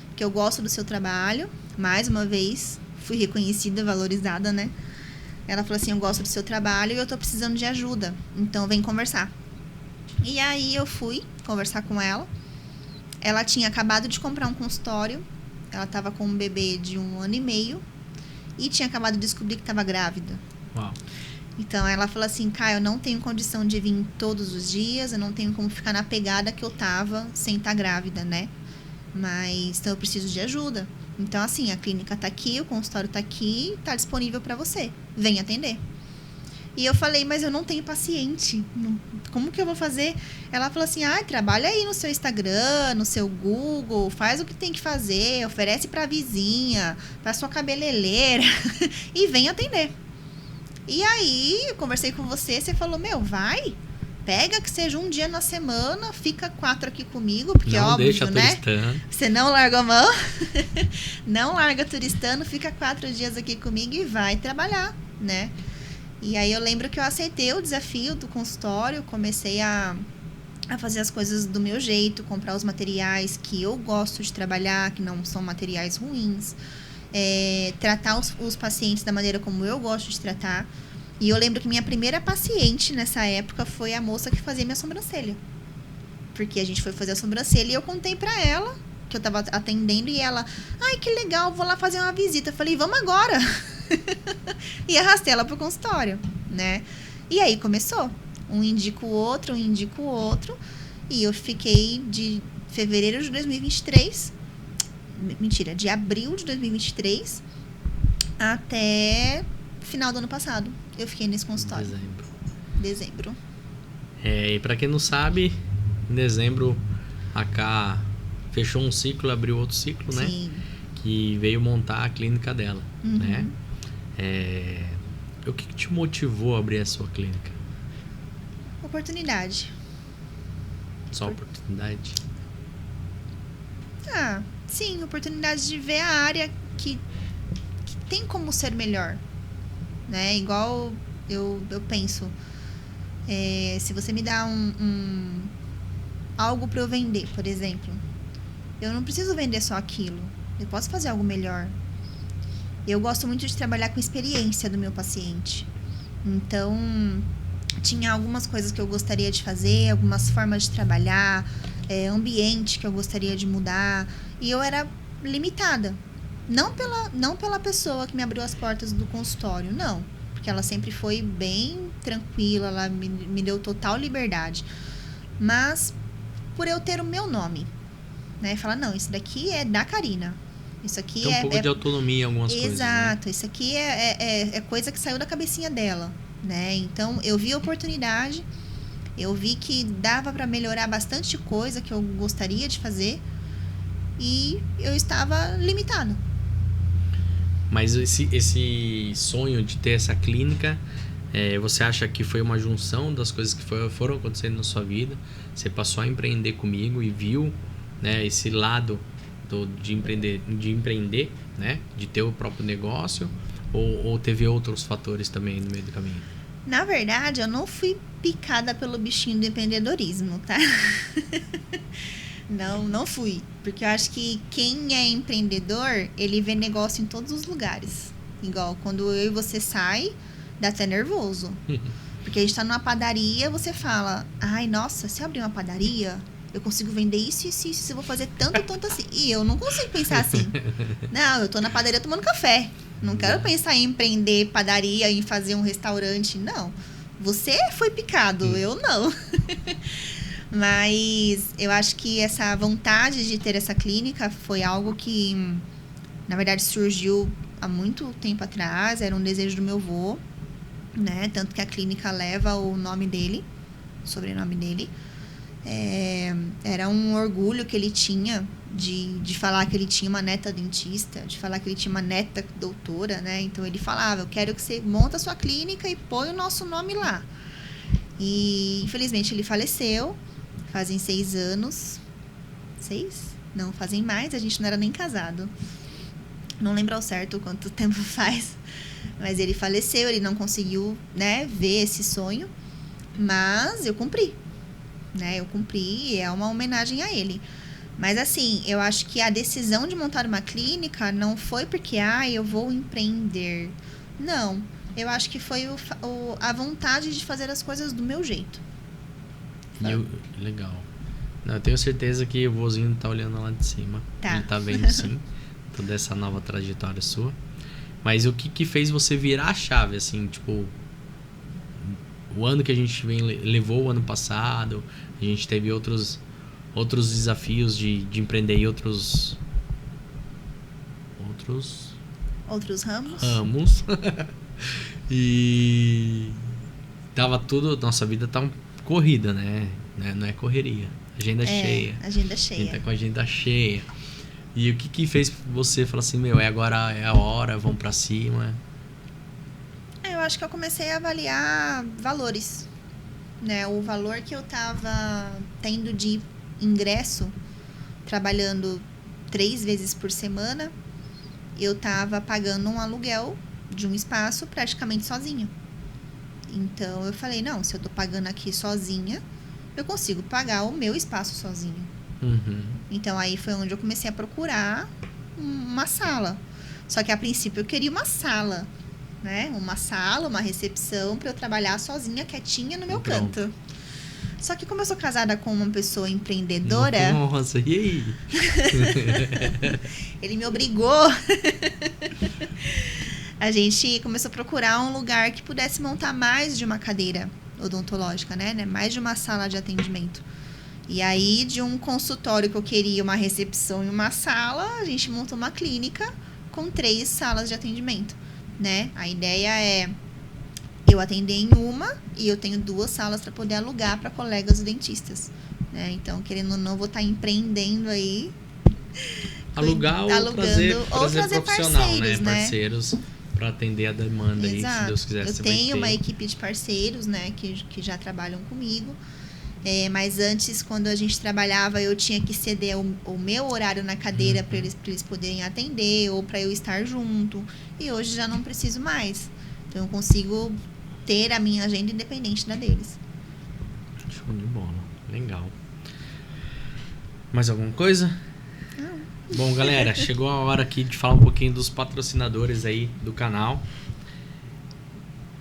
Speaker 2: Porque eu gosto do seu trabalho, mais uma vez, fui reconhecida, valorizada, né? Ela falou assim, eu gosto do seu trabalho e eu tô precisando de ajuda, então vem conversar. E aí eu fui conversar com ela. Ela tinha acabado de comprar um consultório, ela tava com um bebê de 1 ano e meio e tinha acabado de descobrir que tava grávida.
Speaker 1: Uau.
Speaker 2: Então ela falou assim, Caio, eu não tenho condição de vir todos os dias, eu não tenho como ficar na pegada que eu tava sem estar grávida, né? Mas então eu preciso de ajuda. Então, assim, a clínica tá aqui, o consultório tá aqui, tá disponível para você. Vem atender. E eu falei, mas eu não tenho paciente. Como que eu vou fazer? Ela falou assim, trabalha aí no seu Instagram, no seu Google, faz o que tem que fazer, oferece pra vizinha, pra sua cabeleireira e vem atender. E aí, eu conversei com você, você falou, vai, Pega que seja um dia na semana, fica 4 aqui comigo, porque
Speaker 1: não
Speaker 2: óbvio,
Speaker 1: deixa
Speaker 2: né?
Speaker 1: turistando.
Speaker 2: Você não larga a mão, não larga turistando, fica 4 dias aqui comigo e vai trabalhar, né? E aí eu lembro que eu aceitei o desafio do consultório, comecei a fazer as coisas do meu jeito, comprar os materiais que eu gosto de trabalhar, que não são materiais ruins, tratar os pacientes da maneira como eu gosto de tratar. E eu lembro que minha primeira paciente nessa época foi a moça que fazia minha sobrancelha. Porque a gente foi fazer a sobrancelha e eu contei pra ela que eu tava atendendo e ela, ai, que legal, vou lá fazer uma visita. Eu falei, vamos agora. E arrastei ela pro consultório, né? E aí começou. Um indica o outro, E eu fiquei de fevereiro de 2023, mentira, de abril de 2023 até final do ano passado. Eu fiquei nesse consultório. Dezembro.
Speaker 1: E pra quem não sabe, em dezembro a Ká fechou um ciclo, abriu outro ciclo, né?
Speaker 2: Sim.
Speaker 1: Que veio montar a clínica dela,
Speaker 2: Uhum.
Speaker 1: né? O que te motivou a abrir a sua clínica?
Speaker 2: Oportunidade.
Speaker 1: Só oportunidade?
Speaker 2: Sim, oportunidade de ver a área que tem como ser melhor, né? Igual eu penso, se você me dá algo para eu vender, por exemplo, eu não preciso vender só aquilo, eu posso fazer algo melhor. Eu gosto muito de trabalhar com a experiência do meu paciente, então tinha algumas coisas que eu gostaria de fazer, algumas formas de trabalhar, ambiente que eu gostaria de mudar, e eu era limitada. Não pela pessoa que me abriu as portas do consultório, não. Porque ela sempre foi bem tranquila, ela me deu total liberdade. Mas por eu ter o meu nome, né? Falar, não, isso daqui é da Karina. Isso aqui
Speaker 1: tem um pouco de autonomia em algumas coisas.
Speaker 2: Exato,
Speaker 1: né?
Speaker 2: Isso aqui é coisa que saiu da cabecinha dela, né? Então, eu vi a oportunidade, eu vi que dava para melhorar bastante coisa que eu gostaria de fazer e eu estava limitada.
Speaker 1: Mas esse sonho de ter essa clínica, você acha que foi uma junção das coisas que foram acontecendo na sua vida? Você passou a empreender comigo e viu, né, esse lado de empreender, né, de ter o próprio negócio, ou teve outros fatores também no meio do caminho?
Speaker 2: Na verdade, eu não fui picada pelo bichinho do empreendedorismo, tá? Não fui. Porque eu acho que quem é empreendedor, ele vê negócio em todos os lugares. Igual, quando eu e você sai, dá até nervoso. Porque a gente tá numa padaria, você fala, ai, nossa, se eu abrir uma padaria, eu consigo vender isso, eu vou fazer tanto assim. E eu não consigo pensar assim. Não, eu tô na padaria tomando café. Não quero pensar em empreender padaria, em fazer um restaurante, não. Você foi picado, eu não. Mas eu acho que essa vontade de ter essa clínica foi algo que, na verdade, surgiu há muito tempo atrás. Era um desejo do meu avô, né? Tanto que a clínica leva o nome dele, o sobrenome dele. Era um orgulho que ele tinha de falar que ele tinha uma neta dentista, de falar que ele tinha uma neta doutora, né? Então ele falava, eu quero que você monta a sua clínica e põe o nosso nome lá. E infelizmente ele faleceu, fazem 6 anos. 6? Não, fazem mais, a gente não era nem casado. Não lembro ao certo quanto tempo faz. Mas ele faleceu, ele não conseguiu, né, ver esse sonho. Mas eu cumpri. Né? Eu cumpri, é uma homenagem a ele. Mas assim, eu acho que a decisão de montar uma clínica não foi porque, eu vou empreender. Não, eu acho que foi a vontade de fazer as coisas do meu jeito.
Speaker 1: Legal. Não, eu tenho certeza que o vozinho tá olhando lá de cima.
Speaker 2: Tá.
Speaker 1: Ele tá vendo sim, toda essa nova trajetória sua. Mas o que fez você virar a chave, assim, tipo... O ano que a gente levou o ano passado, a gente teve outros desafios de empreender em outros ramos. E tava tudo, nossa vida tá corrida, né? Não é correria. Agenda cheia.
Speaker 2: Agenda cheia.
Speaker 1: A gente tá com a agenda cheia. E o que fez você falar assim, agora é a hora, vamos pra cima?
Speaker 2: Eu acho que eu comecei a avaliar valores, né? O valor que eu tava tendo de ingresso, trabalhando 3 vezes por semana, eu tava pagando um aluguel de um espaço praticamente sozinha. Então, eu falei, não, se eu tô pagando aqui sozinha, eu consigo pagar o meu espaço sozinha. Então, aí foi onde eu comecei a procurar uma sala. Só que, a princípio, eu queria uma sala, né? Uma sala, uma recepção para eu trabalhar sozinha, quietinha no meu canto. Só que como eu sou casada com uma pessoa empreendedora...
Speaker 1: Nossa, e aí?
Speaker 2: Ele me obrigou. A gente começou a procurar um lugar que pudesse montar mais de uma cadeira odontológica, né? Mais de uma sala de atendimento. E aí, de um consultório que eu queria, uma recepção e uma sala, a gente montou uma clínica com 3 salas de atendimento, né? A ideia é eu atender em uma e eu tenho 2 salas para poder alugar para colegas dentistas, né? Então, querendo ou não, vou estar empreendendo aí.
Speaker 1: Alugar ou
Speaker 2: alugando,
Speaker 1: trazer profissional, né? Parceiros para atender a demanda.
Speaker 2: Exato.
Speaker 1: Aí, se Deus quiser.
Speaker 2: Eu tenho uma equipe de parceiros, né, que já trabalham comigo. Mas antes, quando a gente trabalhava, eu tinha que ceder o meu horário na cadeira para eles poderem atender ou para eu estar junto. E hoje já não preciso mais. Então, eu consigo ter a minha agenda independente da deles.
Speaker 1: Show de bola. Legal. Mais alguma coisa?
Speaker 2: Não.
Speaker 1: Bom, galera, chegou a hora aqui de falar um pouquinho dos patrocinadores aí do canal.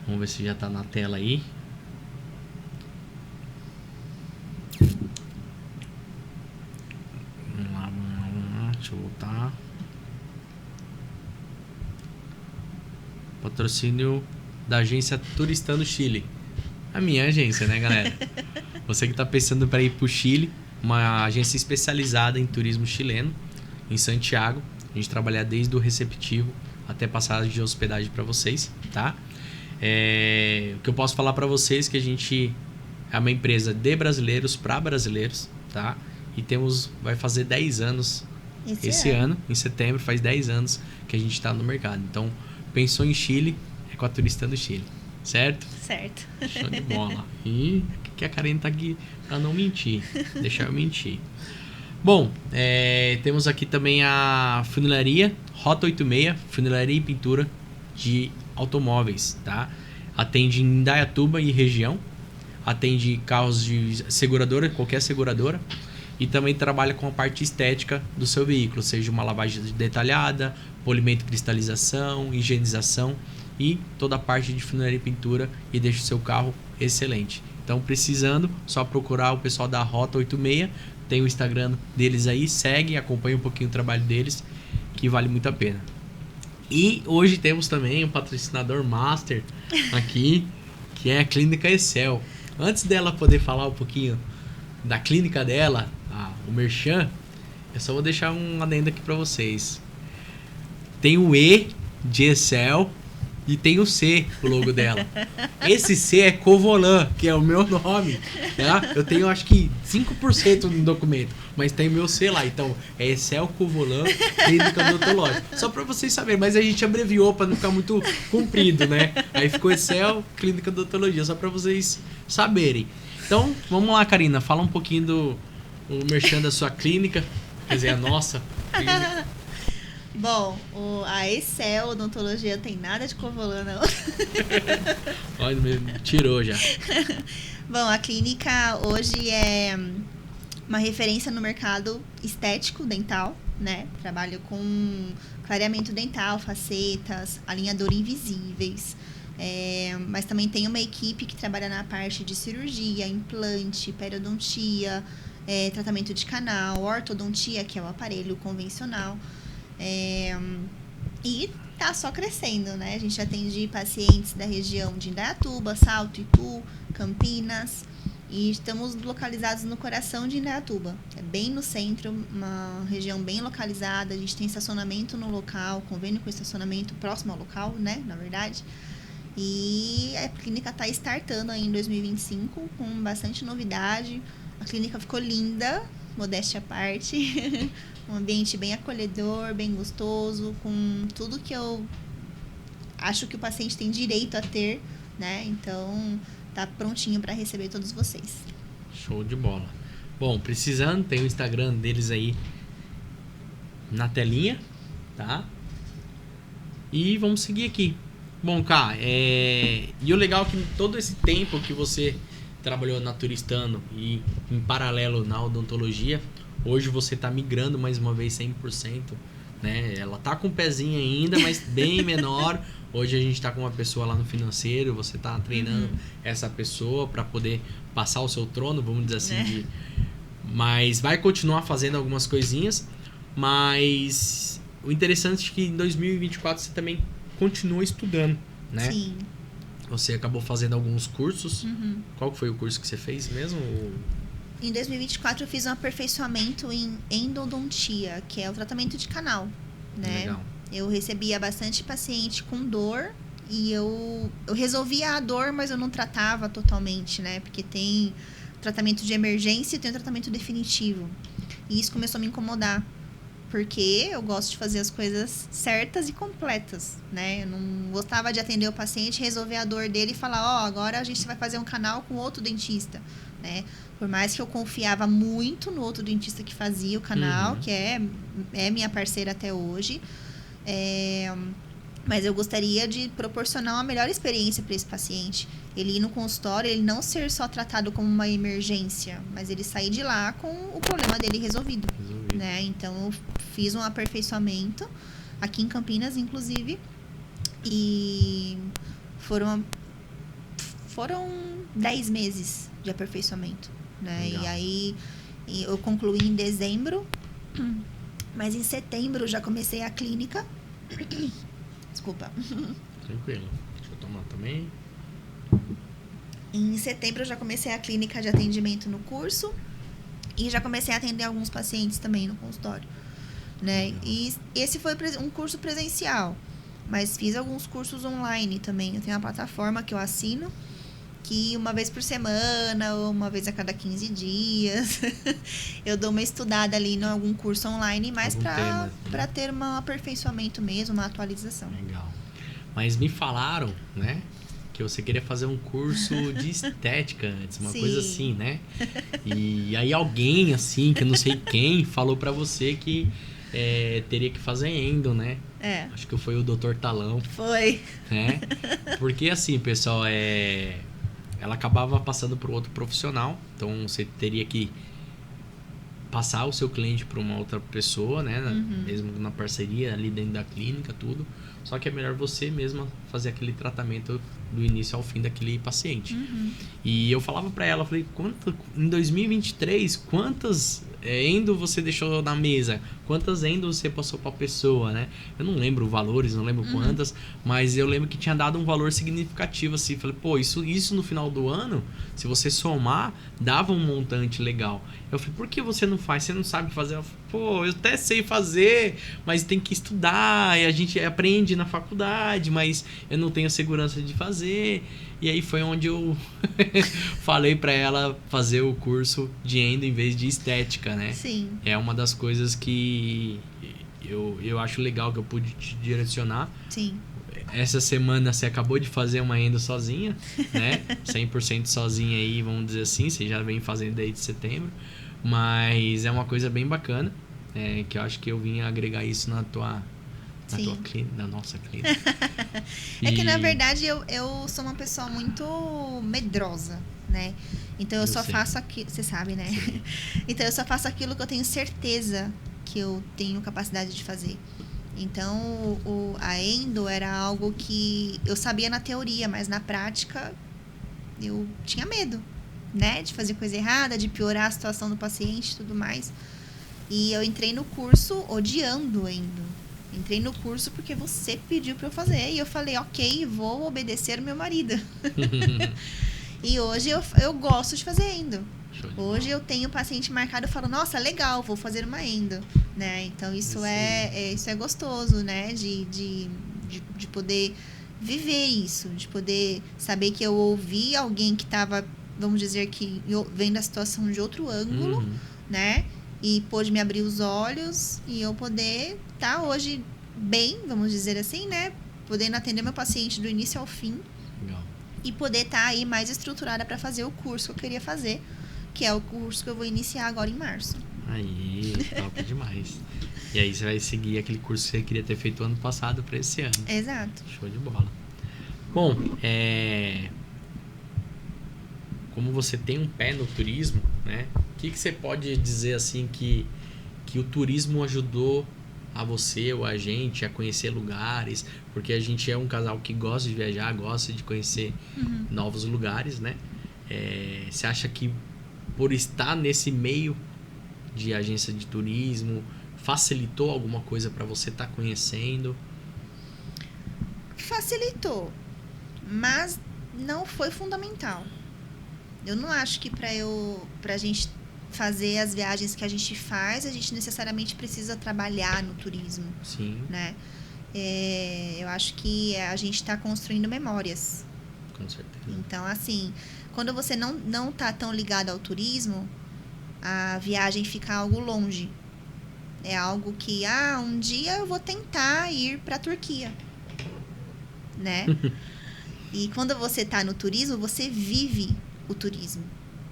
Speaker 1: Vamos ver se já tá na tela aí. Vamos lá. Deixa eu voltar. Patrocínio da agência Turistano Chile. A minha agência, né, galera? Você que tá pensando para ir pro Chile, uma agência especializada em turismo chileno, em Santiago. A gente trabalha desde o receptivo até passagem de hospedagem para vocês, tá? O que eu posso falar para vocês é que a gente é uma empresa de brasileiros para brasileiros, tá? E vai fazer 10 anos esse ano, em setembro, faz 10 anos que a gente está no mercado. Então, pensou em Chile, é com a Turistano Chile, certo?
Speaker 2: Certo.
Speaker 1: Show de bola. E que a Karine tá aqui para não mentir, deixar eu mentir. Bom, temos aqui também a funilaria Rota 86, funilaria e pintura de automóveis, tá? Atende em Indaiatuba e região, atende carros de seguradora, qualquer seguradora, e também trabalha com a parte estética do seu veículo, seja uma lavagem detalhada, polimento, cristalização, higienização e toda a parte de funilaria e pintura, e deixa o seu carro excelente. Então, precisando, só procurar o pessoal da Rota 86, tem o Instagram deles aí, segue, acompanha um pouquinho o trabalho deles, que vale muito a pena. E hoje temos também um patrocinador master aqui, que é a Clínica Excel. Antes dela poder falar um pouquinho da clínica dela, o Merchan, eu só vou deixar um adendo aqui para vocês. Tem o E de Excel e tem o C, o logo dela. Esse C é Covolan, que é o meu nome, tá? Eu tenho acho que 5% no documento, mas tem o meu C lá. Então, é Excel Covolan Clínica Odontológica. Só pra vocês saberem, mas a gente abreviou pra não ficar muito comprido, né? Aí ficou Excel Clínica Odontologia, só pra vocês saberem. Então, vamos lá, Karina, fala um pouquinho do merchan da sua clínica, quer dizer, a nossa clínica.
Speaker 2: Bom, a Excel Odontologia tem nada de Covolan, não.
Speaker 1: Olha, me tirou já.
Speaker 2: Bom, a clínica hoje é uma referência no mercado estético dental, né? Trabalho com clareamento dental, facetas, alinhador invisíveis. Mas também tem uma equipe que trabalha na parte de cirurgia, implante, periodontia, tratamento de canal, ortodontia, que é o aparelho convencional. E tá só crescendo, né? A gente atende pacientes da região de Indaiatuba, Salto, Itu, Campinas. E estamos localizados no coração de Indaiatuba. É bem no centro, uma região bem localizada. A gente tem estacionamento no local, convênio com estacionamento próximo ao local, né? Na verdade. E a clínica está startando aí em 2025 com bastante novidade. A clínica ficou linda, modéstia à parte. Um ambiente bem acolhedor, bem gostoso, com tudo que eu acho que o paciente tem direito a ter, né? Então, tá prontinho para receber todos vocês.
Speaker 1: Show de bola. Bom, precisando, tem o Instagram deles aí na telinha, tá? E vamos seguir aqui. Bom, Cá, e o legal é que todo esse tempo que você trabalhou na Turistano e em paralelo na odontologia, hoje você tá migrando mais uma vez 100%, né? Ela tá com um pezinho ainda, mas bem menor. Hoje a gente tá com uma pessoa lá no financeiro, você tá treinando essa pessoa para poder passar o seu trono, vamos dizer assim. Mas vai continuar fazendo algumas coisinhas, mas o interessante é que em 2024 você também continua estudando, né?
Speaker 2: Sim.
Speaker 1: Você acabou fazendo alguns cursos. Qual foi o curso que você fez mesmo?
Speaker 2: Em 2024 eu fiz um aperfeiçoamento em endodontia, que é o tratamento de canal, né?
Speaker 1: Legal.
Speaker 2: Eu recebia bastante paciente com dor e eu resolvia a dor, mas eu não tratava totalmente, né? Porque tem tratamento de emergência e tem o tratamento definitivo. E isso começou a me incomodar, porque eu gosto de fazer as coisas certas e completas, né? Eu não gostava de atender o paciente, resolver a dor dele e falar, agora a gente vai fazer um canal com outro dentista, né? Por mais que eu confiava muito no outro dentista que fazia o canal, que é minha parceira até hoje, mas eu gostaria de proporcionar uma melhor experiência para esse paciente. Ele ir no consultório, ele não ser só tratado como uma emergência, mas ele sair de lá com o problema dele resolvido. Né? Então, eu fiz um aperfeiçoamento aqui em Campinas, inclusive, e foram 10 meses de aperfeiçoamento, né?
Speaker 1: Legal.
Speaker 2: E aí eu concluí em dezembro, mas em setembro eu já comecei a clínica. Desculpa.
Speaker 1: Tranquilo. Deixa eu tomar também.
Speaker 2: Em setembro eu já comecei a clínica de atendimento no curso e já comecei a atender alguns pacientes também no consultório, né? E esse foi um curso presencial, mas fiz alguns cursos online também. Eu tenho uma plataforma que eu assino, que uma vez por semana ou uma vez a cada 15 dias eu dou uma estudada ali em algum curso online, mais para ter um aperfeiçoamento mesmo, uma atualização.
Speaker 1: Legal. Mas me falaram, né, que você queria fazer um curso de estética antes, uma coisa assim, né? E aí alguém, assim, que eu não sei quem, falou pra você que teria que fazer endo, né? Acho que foi o Dr. Talão.
Speaker 2: Foi.
Speaker 1: Né? Porque assim, pessoal, ela acabava passando para outro profissional, então você teria que passar o seu cliente para uma outra pessoa, né? Mesmo na parceria ali dentro da clínica, tudo. Só que é melhor você mesma fazer aquele tratamento do início ao fim daquele paciente. E eu falava para ela, falei, em 2023, quantas endo você deixou na mesa? Quantas endo você passou para a pessoa, né? Eu não lembro valores, não lembro quantas, mas eu lembro que tinha dado um valor significativo, assim. Falei, pô, isso no final do ano, se você somar, dava um montante legal. Eu falei, por que você não faz? Você não sabe fazer? Ela falou, pô, eu até sei fazer, mas tem que estudar, e a gente aprende na faculdade, mas eu não tenho segurança de fazer. E aí foi onde eu falei pra ela fazer o curso de endo em vez de estética, né?
Speaker 2: Sim.
Speaker 1: É uma das coisas que eu acho legal que eu pude te direcionar.
Speaker 2: Sim.
Speaker 1: Essa semana você acabou de fazer uma endo sozinha, né? 100% sozinha aí, vamos dizer assim. Você já vem fazendo desde setembro. Mas é uma coisa bem bacana, que eu acho que eu vim agregar isso na tua clínica, na nossa clínica.
Speaker 2: Que na verdade eu sou uma pessoa muito medrosa, né? Então eu só faço aquilo, você sabe, né? Então eu só faço aquilo que eu tenho certeza que eu tenho capacidade de fazer. Então a endo era algo que eu sabia na teoria, mas na prática eu tinha medo, né? De fazer coisa errada, de piorar a situação do paciente e tudo mais. E eu entrei no curso odiando endo. Entrei no curso porque você pediu pra eu fazer. E eu falei, ok, vou obedecer o meu marido. E hoje eu gosto de fazer endo. Hoje eu tenho paciente marcado e falo, nossa, legal, vou fazer uma endo. Né? Então isso é gostoso, né? De poder viver isso. De poder saber que eu ouvi alguém que estava, vamos dizer que vendo a situação de outro ângulo, né? E pôde me abrir os olhos e eu poder estar hoje bem, vamos dizer assim, né? Podendo atender meu paciente do início ao fim.
Speaker 1: Legal.
Speaker 2: e poder estar aí mais estruturada para fazer o curso que eu queria fazer, que é o curso que eu vou iniciar agora em março.
Speaker 1: Aí, top demais. E aí você vai seguir aquele curso que você queria ter feito ano passado para esse ano.
Speaker 2: Exato.
Speaker 1: Show de bola. Bom, como você tem um pé no turismo, né? O que você pode dizer assim que o turismo ajudou a você ou a gente a conhecer lugares? Porque a gente é um casal que gosta de viajar, gosta de conhecer novos lugares, né? Você acha que por estar nesse meio de agência de turismo facilitou alguma coisa para você estar conhecendo?
Speaker 2: Facilitou, mas não foi fundamental. Eu não acho que pra gente fazer as viagens que a gente faz, a gente necessariamente precisa trabalhar no turismo.
Speaker 1: Sim.
Speaker 2: Né? Eu acho que a gente está construindo memórias.
Speaker 1: Com certeza.
Speaker 2: Então, assim, quando você não tá tão ligado ao turismo, a viagem fica algo longe. É algo que, um dia eu vou tentar ir para a Turquia, né? E quando você tá no turismo, você vive o turismo.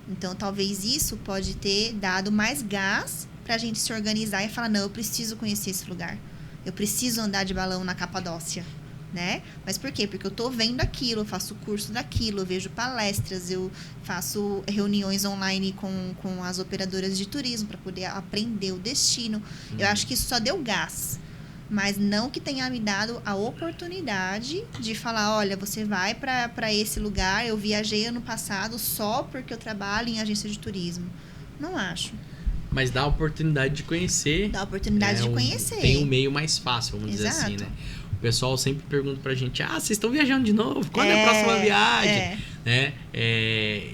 Speaker 2: Então, talvez isso pode ter dado mais gás pra gente se organizar e falar, não, eu preciso conhecer esse lugar. Eu preciso andar de balão na Capadócia, né? Mas por quê? Porque eu tô vendo aquilo, eu faço curso daquilo, eu vejo palestras, eu faço reuniões online com as operadoras de turismo para poder aprender o destino. Eu acho que isso só deu gás. Mas não que tenha me dado a oportunidade de falar, olha, você vai para esse lugar, eu viajei ano passado só porque eu trabalho em agência de turismo. Não acho.
Speaker 1: Mas dá a oportunidade de conhecer.
Speaker 2: Dá a oportunidade de conhecer.
Speaker 1: Tem um meio mais fácil, vamos dizer assim, né? O pessoal sempre pergunta pra gente, vocês estão viajando de novo? Quando é a próxima viagem? Né?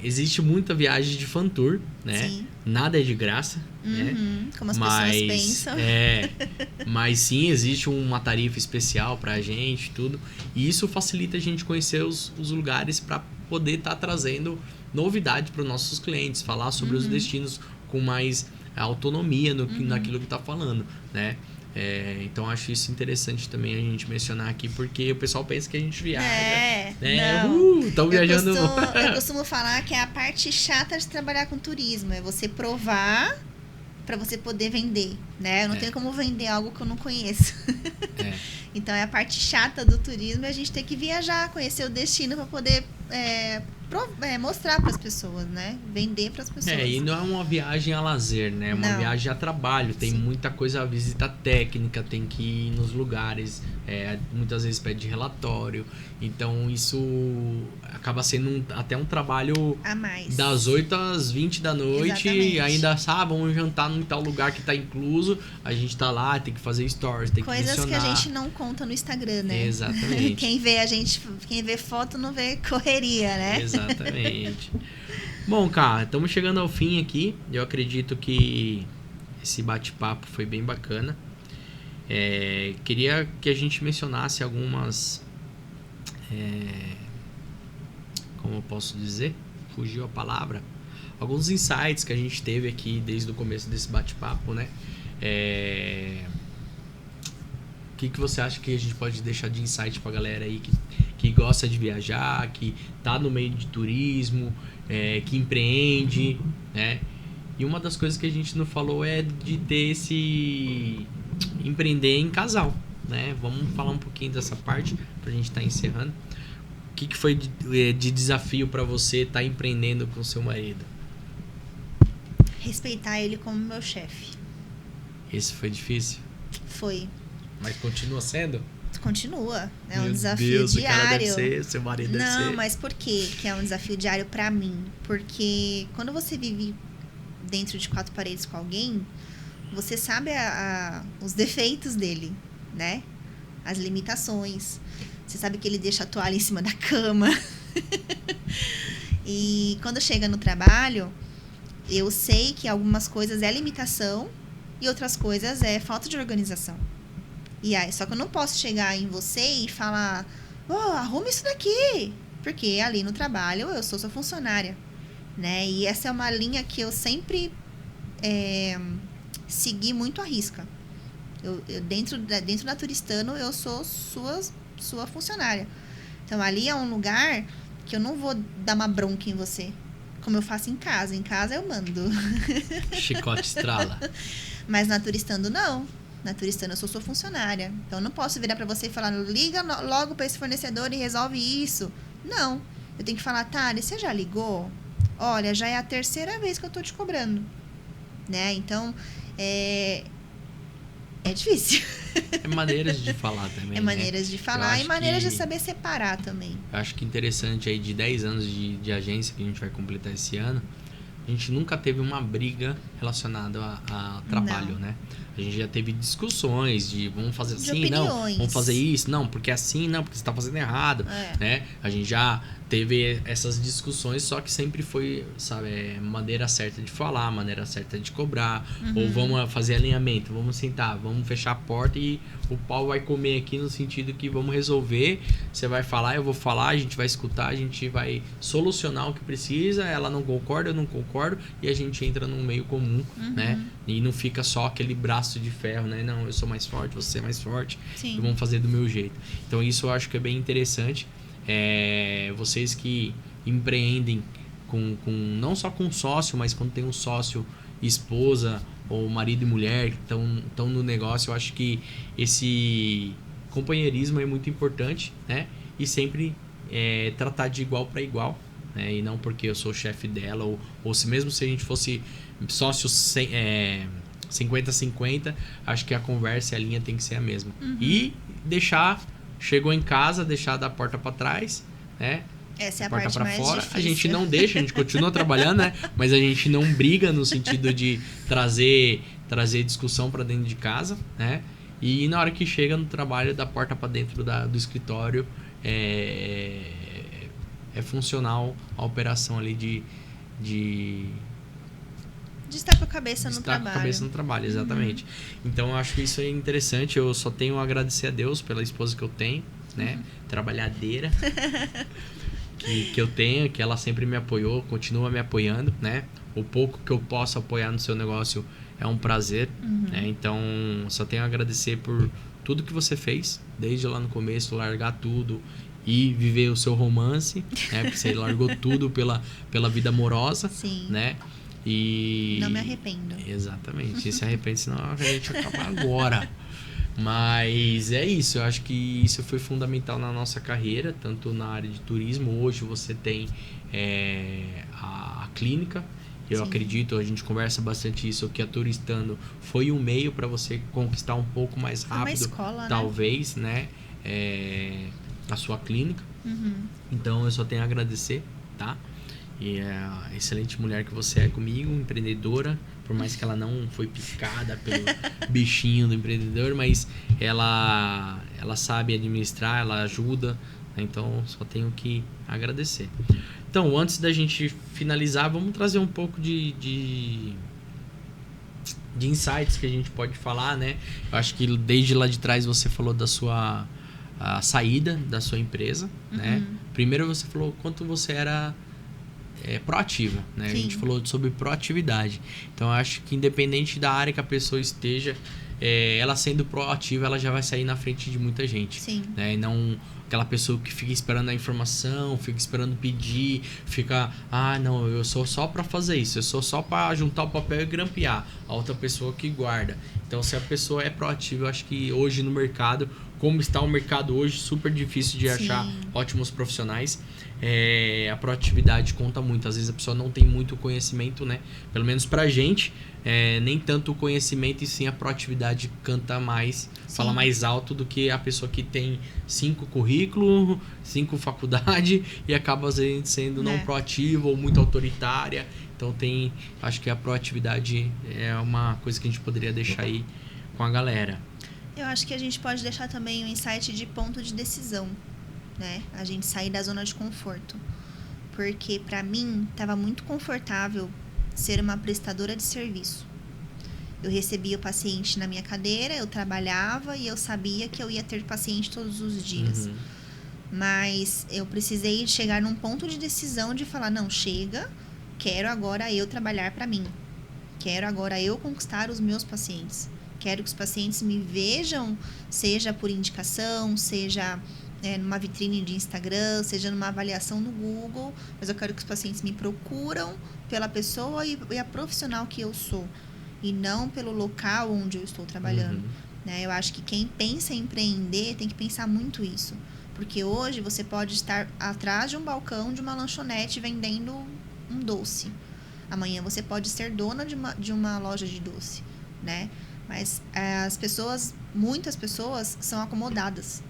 Speaker 1: Existe muita viagem de fan tour, né?
Speaker 2: Sim.
Speaker 1: Nada é de graça, né?
Speaker 2: Como as pessoas pensam.
Speaker 1: Mas sim, existe uma tarifa especial pra gente, tudo. E isso facilita a gente conhecer os lugares para poder estar trazendo novidade para os nossos clientes, falar sobre os destinos com mais autonomia naquilo que tá falando, né? Então acho isso interessante também a gente mencionar aqui, porque o pessoal pensa que a gente viaja, né? Estão viajando.
Speaker 2: Eu costumo falar que é a parte chata de trabalhar com turismo, é você provar para você poder vender, né? Eu não tenho como vender algo que eu não conheço. Então é a parte chata do turismo, é a gente ter que viajar, conhecer o destino para poder mostrar para as pessoas, né? Vender para as pessoas.
Speaker 1: E não é uma viagem a lazer, né? É uma viagem a trabalho. Tem muita coisa, visita técnica, tem que ir nos lugares, muitas vezes pede relatório. Então isso acaba sendo até um trabalho
Speaker 2: a mais.
Speaker 1: Das 8 às 20 da noite.
Speaker 2: Exatamente.
Speaker 1: E ainda vamos jantar num tal lugar que tá incluso. A gente tá lá, tem que fazer stories, tem que
Speaker 2: coisas
Speaker 1: mencionar.
Speaker 2: Que a gente não conta no Instagram, né?
Speaker 1: Exatamente.
Speaker 2: Quem vê foto não vê correria, né?
Speaker 1: Exatamente. Bom, cara, estamos chegando ao fim aqui. Eu acredito que esse bate-papo foi bem bacana. Queria que a gente mencionasse algumas... como eu posso dizer? Fugiu a palavra. Alguns insights que a gente teve aqui desde o começo desse bate-papo, né? O que você acha que a gente pode deixar de insight pra galera aí que gosta de viajar, que tá no meio de turismo, que empreende, né? E uma das coisas que a gente não falou é de ter esse empreender em casal, né? Vamos falar um pouquinho dessa parte pra gente estar encerrando. O que foi de desafio pra você estar empreendendo com seu marido?
Speaker 2: Respeitar ele como meu chefe.
Speaker 1: Esse foi difícil?
Speaker 2: Foi.
Speaker 1: Mas continua sendo?
Speaker 2: Continua. É
Speaker 1: Meu
Speaker 2: um desafio
Speaker 1: Deus,
Speaker 2: diário.
Speaker 1: O cara deve ser, seu marido deve ser.
Speaker 2: Não, mas por quê que é um desafio diário pra mim? Porque quando você vive dentro de 4 paredes com alguém, você sabe os defeitos dele, né? As limitações. Você sabe que ele deixa a toalha em cima da cama. E quando chega no trabalho, eu sei que algumas coisas é limitação e outras coisas é falta de organização. E aí, só que eu não posso chegar em você e falar, arruma isso daqui. Porque ali no trabalho eu sou sua funcionária, né? E essa é uma linha que eu sempre segui muito à risca. Eu dentro da Turistano, eu sou sua funcionária. Então, ali é um lugar que eu não vou dar uma bronca em você, como eu faço em casa. Em casa eu mando.
Speaker 1: Chicote estrala.
Speaker 2: Mas na Turistando, não. Na Turistando eu sou sua funcionária. Então eu não posso virar pra você e falar, liga logo pra esse fornecedor e resolve isso. Não. Eu tenho que falar, Thali, você já ligou? Olha, já é a 3ª vez que eu tô te cobrando. Né? Então, é difícil.
Speaker 1: É maneiras de falar também.
Speaker 2: É maneiras de falar e maneiras de saber separar também.
Speaker 1: Eu acho que interessante aí, de 10 anos de agência que a gente vai completar esse ano, a gente nunca teve uma briga relacionada a trabalho,
Speaker 2: Não.
Speaker 1: né? A gente já teve discussões de vamos fazer
Speaker 2: De
Speaker 1: assim, não,
Speaker 2: opiniões.
Speaker 1: vamos fazer isso, não, porque é assim, não, porque você tá fazendo errado, né? A gente já teve essas discussões, só que sempre foi, sabe, maneira certa de falar, maneira certa de cobrar, ou vamos fazer alinhamento, vamos sentar, vamos fechar a porta e o pau vai comer aqui no sentido que vamos resolver, você vai falar, eu vou falar, a gente vai escutar, a gente vai solucionar o que precisa, ela não concorda, eu não concordo, e a gente entra num meio comum, né? E não fica só aquele braço de ferro, né? Não, eu sou mais forte, você é mais forte,
Speaker 2: Sim.
Speaker 1: e vamos fazer do meu jeito. Então isso eu acho que é bem interessante. Vocês que empreendem com não só com sócio, mas quando tem um sócio, esposa ou marido e mulher que estão no negócio, eu acho que esse companheirismo é muito importante, né? E sempre tratar de igual para igual, né? E não porque eu sou o chefe dela ou se mesmo se a gente fosse sócios 50-50, acho que a conversa e a linha tem que ser a mesma. E chegou em casa, deixar da porta para trás, né?
Speaker 2: Essa é a
Speaker 1: porta
Speaker 2: parte
Speaker 1: para
Speaker 2: mais
Speaker 1: fora.
Speaker 2: difícil.
Speaker 1: A gente não deixa, a gente continua trabalhando, né? Mas a gente não briga no sentido de trazer discussão para dentro de casa, né? E na hora que chega no trabalho, da porta para dentro do escritório, é funcional a operação ali de
Speaker 2: estar com a cabeça no
Speaker 1: estar
Speaker 2: trabalho.
Speaker 1: com a cabeça no trabalho, exatamente. Então eu acho que isso é interessante. Eu só tenho a agradecer a Deus pela esposa que eu tenho, né? Trabalhadeira que eu tenho, que ela sempre me apoiou, continua me apoiando, né? O pouco que eu posso apoiar no seu negócio é um prazer, né? Então só tenho a agradecer por tudo que você fez, desde lá no começo, largar tudo e viver o seu romance, né? Porque você largou tudo pela vida amorosa.
Speaker 2: Sim.
Speaker 1: Né? E
Speaker 2: não me arrependo.
Speaker 1: Exatamente. Se arrepende, senão a gente acaba agora. Mas é isso. Eu acho que isso foi fundamental na nossa carreira, tanto na área de turismo. Hoje você tem a clínica. Eu acredito, a gente conversa bastante isso, que a Turistando foi um meio para você conquistar um pouco mais rápido,
Speaker 2: uma escola,
Speaker 1: talvez, né? A sua clínica. Então eu só tenho a agradecer, tá? E a excelente mulher que você é comigo, empreendedora, por mais que ela não foi picada pelo bichinho do empreendedor, mas ela sabe administrar, ela ajuda, né? Então só tenho que agradecer. Então, antes da gente finalizar, vamos trazer um pouco de insights que a gente pode falar, né? Eu acho que desde lá de trás você falou da sua saída da sua empresa, né? Primeiro você falou quanto você era proativa, né?
Speaker 2: Sim.
Speaker 1: A gente falou sobre proatividade. Então, eu acho que independente da área que a pessoa esteja, ela sendo proativa, ela já vai sair na frente de muita gente.
Speaker 2: Sim.
Speaker 1: Né? E não aquela pessoa que fica esperando a informação, fica esperando pedir, fica, não, eu sou só para fazer isso, eu sou só para juntar o papel e grampear. A outra pessoa que guarda. Então, se a pessoa é proativa, eu acho que hoje no mercado, como está o mercado hoje, super difícil de achar ótimos profissionais. A proatividade conta muito. Às vezes a pessoa não tem muito conhecimento, né? Pelo menos pra gente, nem tanto o conhecimento e sim a proatividade canta mais, fala mais alto do que a pessoa que tem 5 currículos, 5 faculdade e acaba às vezes sendo não proativa ou muito autoritária. Então acho que a proatividade é uma coisa que a gente poderia deixar aí com a galera.
Speaker 2: Eu acho que a gente pode deixar também um insight de ponto de decisão, né? A gente sair da zona de conforto. Porque para mim estava muito confortável ser uma prestadora de serviço. Eu recebia o paciente na minha cadeira, eu trabalhava e eu sabia que eu ia ter paciente todos os dias. Mas eu precisei chegar num ponto de decisão de falar, não, chega, quero agora eu trabalhar para mim. Quero agora eu conquistar os meus pacientes. Quero que os pacientes me vejam, seja por indicação, seja numa vitrine de Instagram, seja numa avaliação no Google, mas eu quero que os pacientes me procuram pela pessoa e a profissional que eu sou, e não pelo local onde eu estou trabalhando. Né? Eu acho que quem pensa em empreender tem que pensar muito isso. Porque hoje você pode estar atrás de um balcão de uma lanchonete vendendo um doce. Amanhã você pode ser dona de uma loja de doce, né? Mas muitas pessoas são acomodadas.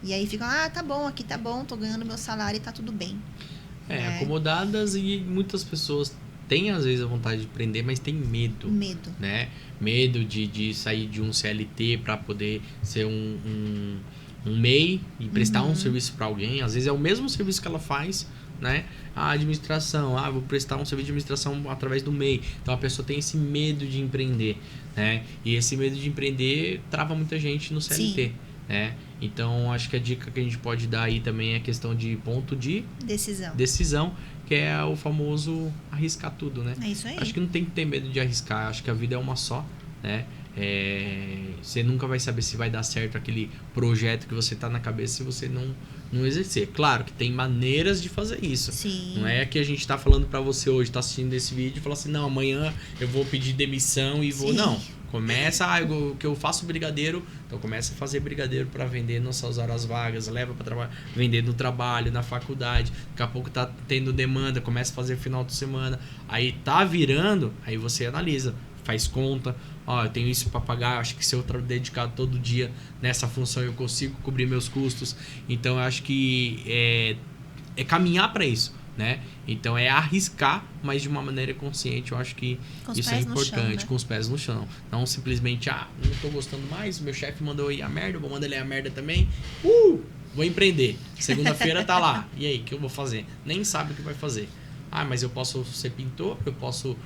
Speaker 2: E aí ficam, tá bom, aqui tá bom, tô ganhando meu salário e tá tudo bem.
Speaker 1: Acomodadas, e muitas pessoas têm às vezes a vontade de empreender, mas tem medo. Né? Medo de sair de um CLT para poder ser um MEI e prestar um serviço para alguém. Às vezes é o mesmo serviço que ela faz, né? A administração, vou prestar um serviço de administração através do MEI. Então a pessoa tem esse medo de empreender, né? E esse medo de empreender trava muita gente no CLT. Sim. Né? Então acho que a dica que a gente pode dar aí também é a questão de ponto de decisão, que é o famoso arriscar tudo, né?
Speaker 2: É isso aí.
Speaker 1: Acho que não tem que ter medo de arriscar, acho que a vida é uma só, né? Você nunca vai saber se vai dar certo aquele projeto que você tá na cabeça se você não exercer. Claro que tem maneiras de fazer isso.
Speaker 2: Sim.
Speaker 1: Não é que a gente tá falando para você hoje, tá assistindo esse vídeo e falar assim, não, amanhã eu vou pedir demissão e vou... Sim. Não. Começa, que eu faço brigadeiro, então começa a fazer brigadeiro para vender nessas horas vagas, leva para vender no trabalho, na faculdade, daqui a pouco tá tendo demanda, começa a fazer final de semana, aí tá virando, aí você analisa, faz conta, eu tenho isso para pagar, acho que se eu dedicar todo dia nessa função eu consigo cobrir meus custos, então eu acho que é caminhar para isso. Né? Então é arriscar, mas de uma maneira consciente. Eu acho que isso é importante, chão, né? Com os pés no chão. Não simplesmente, não tô gostando mais, meu chefe mandou ir a merda, vou mandar ele a merda também. Vou empreender. Segunda-feira tá lá. E aí, o que eu vou fazer? Nem sabe o que vai fazer. Mas eu posso ser pintor, eu posso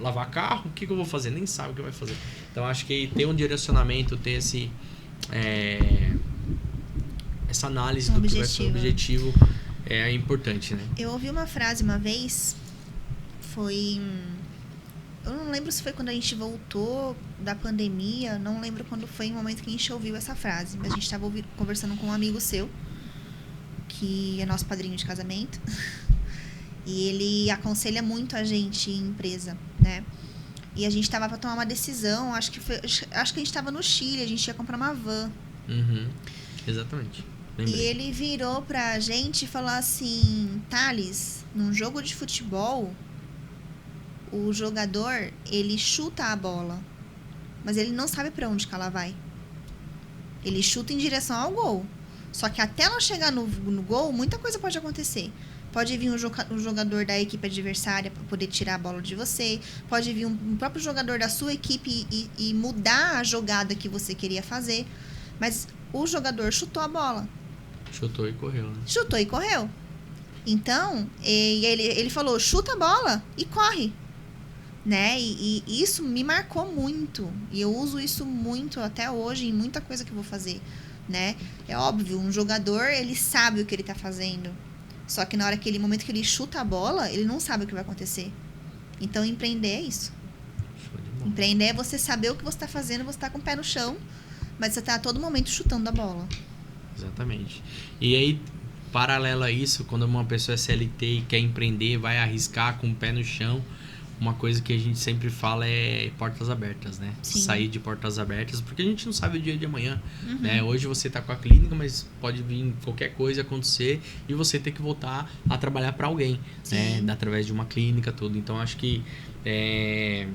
Speaker 1: lavar carro, o que eu vou fazer? Nem sabe o que vai fazer. Então acho que ter um direcionamento, ter essa análise do que vai ser o objetivo. É importante, né?
Speaker 2: Eu ouvi uma frase uma vez, eu não lembro se foi quando a gente voltou da pandemia, não lembro quando foi o momento que a gente ouviu essa frase, mas a gente estava conversando com um amigo seu, que é nosso padrinho de casamento, e ele aconselha muito a gente em empresa, né? E a gente estava para tomar uma decisão, acho que a gente estava no Chile, a gente ia comprar uma van.
Speaker 1: Exatamente.
Speaker 2: Lembrei. E ele virou pra gente e falou assim, Thales, num jogo de futebol, o jogador, ele chuta a bola, mas ele não sabe pra onde que ela vai. Ele chuta em direção ao gol. Só que até ela chegar no gol, muita coisa pode acontecer. Pode vir um jogador da equipe adversária para poder tirar a bola de você. Pode vir um próprio jogador da sua equipe e mudar a jogada que você queria fazer. Mas o jogador chutou a bola.
Speaker 1: Chutou e correu, né?
Speaker 2: Chutou e correu. Então, ele falou, chuta a bola e corre. Né? E isso me marcou muito. E eu uso isso muito até hoje em muita coisa que eu vou fazer. Né? É óbvio, um jogador, ele sabe o que ele tá fazendo. Só que naquele momento que ele chuta a bola, ele não sabe o que vai acontecer. Então, empreender é isso. Empreender é você saber o que você tá fazendo, você tá com o pé no chão, mas você tá a todo momento chutando a bola.
Speaker 1: Exatamente. E aí, paralelo a isso, quando uma pessoa é CLT e quer empreender, vai arriscar com o pé no chão, uma coisa que a gente sempre fala é portas abertas, né?
Speaker 2: Sim.
Speaker 1: Sair de portas abertas, porque a gente não sabe o dia de amanhã, né? Hoje você tá com a clínica, mas pode vir qualquer coisa acontecer e você ter que voltar a trabalhar para alguém, né? Através de uma clínica, tudo. Então, acho que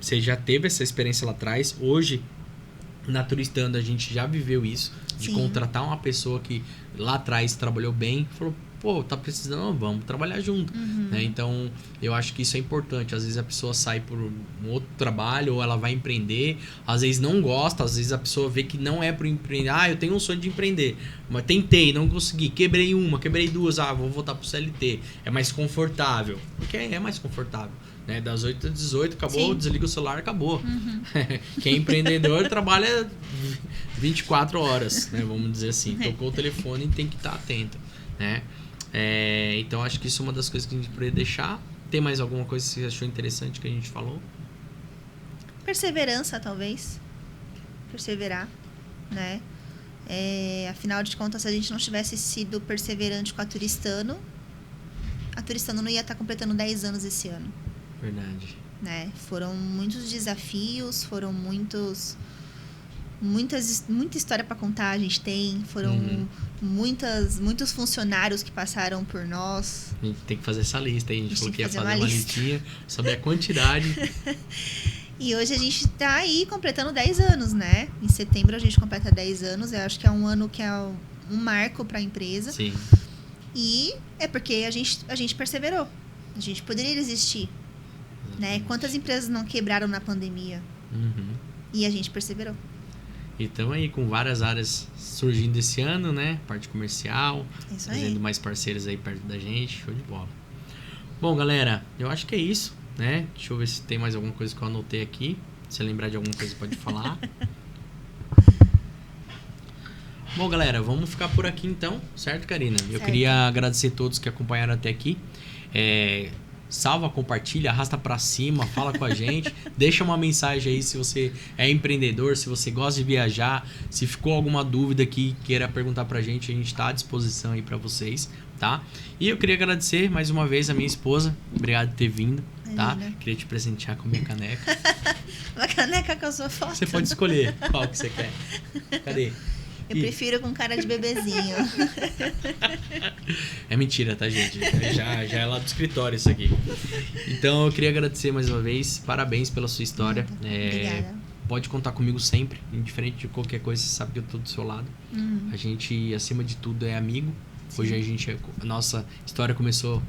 Speaker 1: você já teve essa experiência lá atrás. Hoje, na Turistando, a gente já viveu isso, de contratar uma pessoa que lá atrás trabalhou bem, falou, tá precisando, vamos trabalhar junto, né? Então, eu acho que isso é importante. Às vezes a pessoa sai por um outro trabalho ou ela vai empreender, às vezes não gosta, às vezes a pessoa vê que não é para empreender. Eu tenho um sonho de empreender, mas tentei, não consegui, quebrei duas, vou voltar pro CLT. É mais confortável, porque é mais confortável, né? Das 8 às 18, acabou, desliga o celular, acabou. Quem é empreendedor trabalha 24 horas, né? Vamos dizer assim. Tocou o telefone e tem que estar atento, né? Então acho que isso é uma das coisas que a gente poderia deixar. Tem mais alguma coisa que você achou interessante que a gente falou?
Speaker 2: Perseverança, talvez. Perseverar, né? Afinal de contas, se a gente não tivesse sido perseverante com a Turistano não ia estar completando 10 anos esse ano.
Speaker 1: Verdade.
Speaker 2: Né? Foram muitos desafios, foram muita história para contar a gente tem, foram muitos funcionários que passaram por nós.
Speaker 1: A gente tem que fazer essa lista aí, a gente falou que ia fazer uma
Speaker 2: lista.
Speaker 1: listinha, saber a quantidade.
Speaker 2: E hoje a gente tá aí completando 10 anos, né? Em setembro a gente completa 10 anos, eu acho que é um ano que é um marco para a empresa.
Speaker 1: Sim.
Speaker 2: E é porque a gente perseverou, a gente poderia existir. Né? Quantas empresas não quebraram na pandemia? E a gente perseverou.
Speaker 1: E estamos aí com várias áreas surgindo esse ano, né? Parte comercial, trazendo mais parceiros aí perto da gente. Show de bola. Bom, galera, eu acho que é isso, né? Deixa eu ver se tem mais alguma coisa que eu anotei aqui. Se lembrar de alguma coisa, pode falar. Bom, galera, vamos ficar por aqui então, certo, Karina? Eu queria agradecer a todos que acompanharam até aqui. Salva, compartilha, arrasta pra cima, fala com a gente, deixa uma mensagem aí se você é empreendedor, se você gosta de viajar, se ficou alguma dúvida que queira perguntar pra gente, a gente tá à disposição aí pra vocês, tá? E eu queria agradecer mais uma vez a minha esposa, obrigado por ter vindo, tá? Queria te presentear com a minha caneca.
Speaker 2: Uma caneca com a sua foto?
Speaker 1: Você pode escolher qual que você quer. Cadê?
Speaker 2: Eu prefiro com cara de bebezinho.
Speaker 1: É mentira, tá, gente? Já é lá do escritório isso aqui. Então, eu queria agradecer mais uma vez. Parabéns pela sua história.
Speaker 2: Obrigada.
Speaker 1: Pode contar comigo sempre. Indiferente de qualquer coisa, você sabe que eu tô do seu lado. A gente, acima de tudo, é amigo. Sim. Hoje a nossa história começou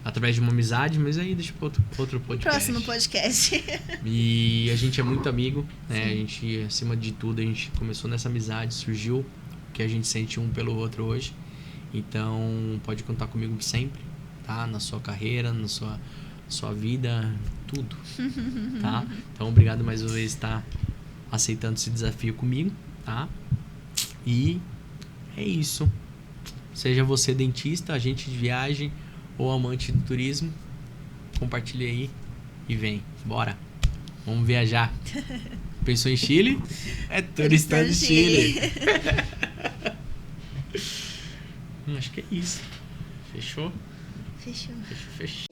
Speaker 1: através de uma amizade, mas aí deixa para outro podcast.
Speaker 2: Próximo podcast.
Speaker 1: E a gente é muito amigo, né? Sim. A gente, acima de tudo, a gente começou nessa amizade, surgiu o que a gente sente um pelo outro hoje. Então, pode contar comigo sempre, tá? Na sua carreira, na sua vida, tudo, tá? Então, obrigado mais uma vez por estar aceitando esse desafio comigo, tá? E é isso. Seja você dentista, agente de viagem ou amante do turismo, compartilha aí e vem. Bora. Vamos viajar. Pensou em Chile? É Turistando Chile. Acho que é isso. Fechou?
Speaker 2: Fechou.
Speaker 1: Fechou.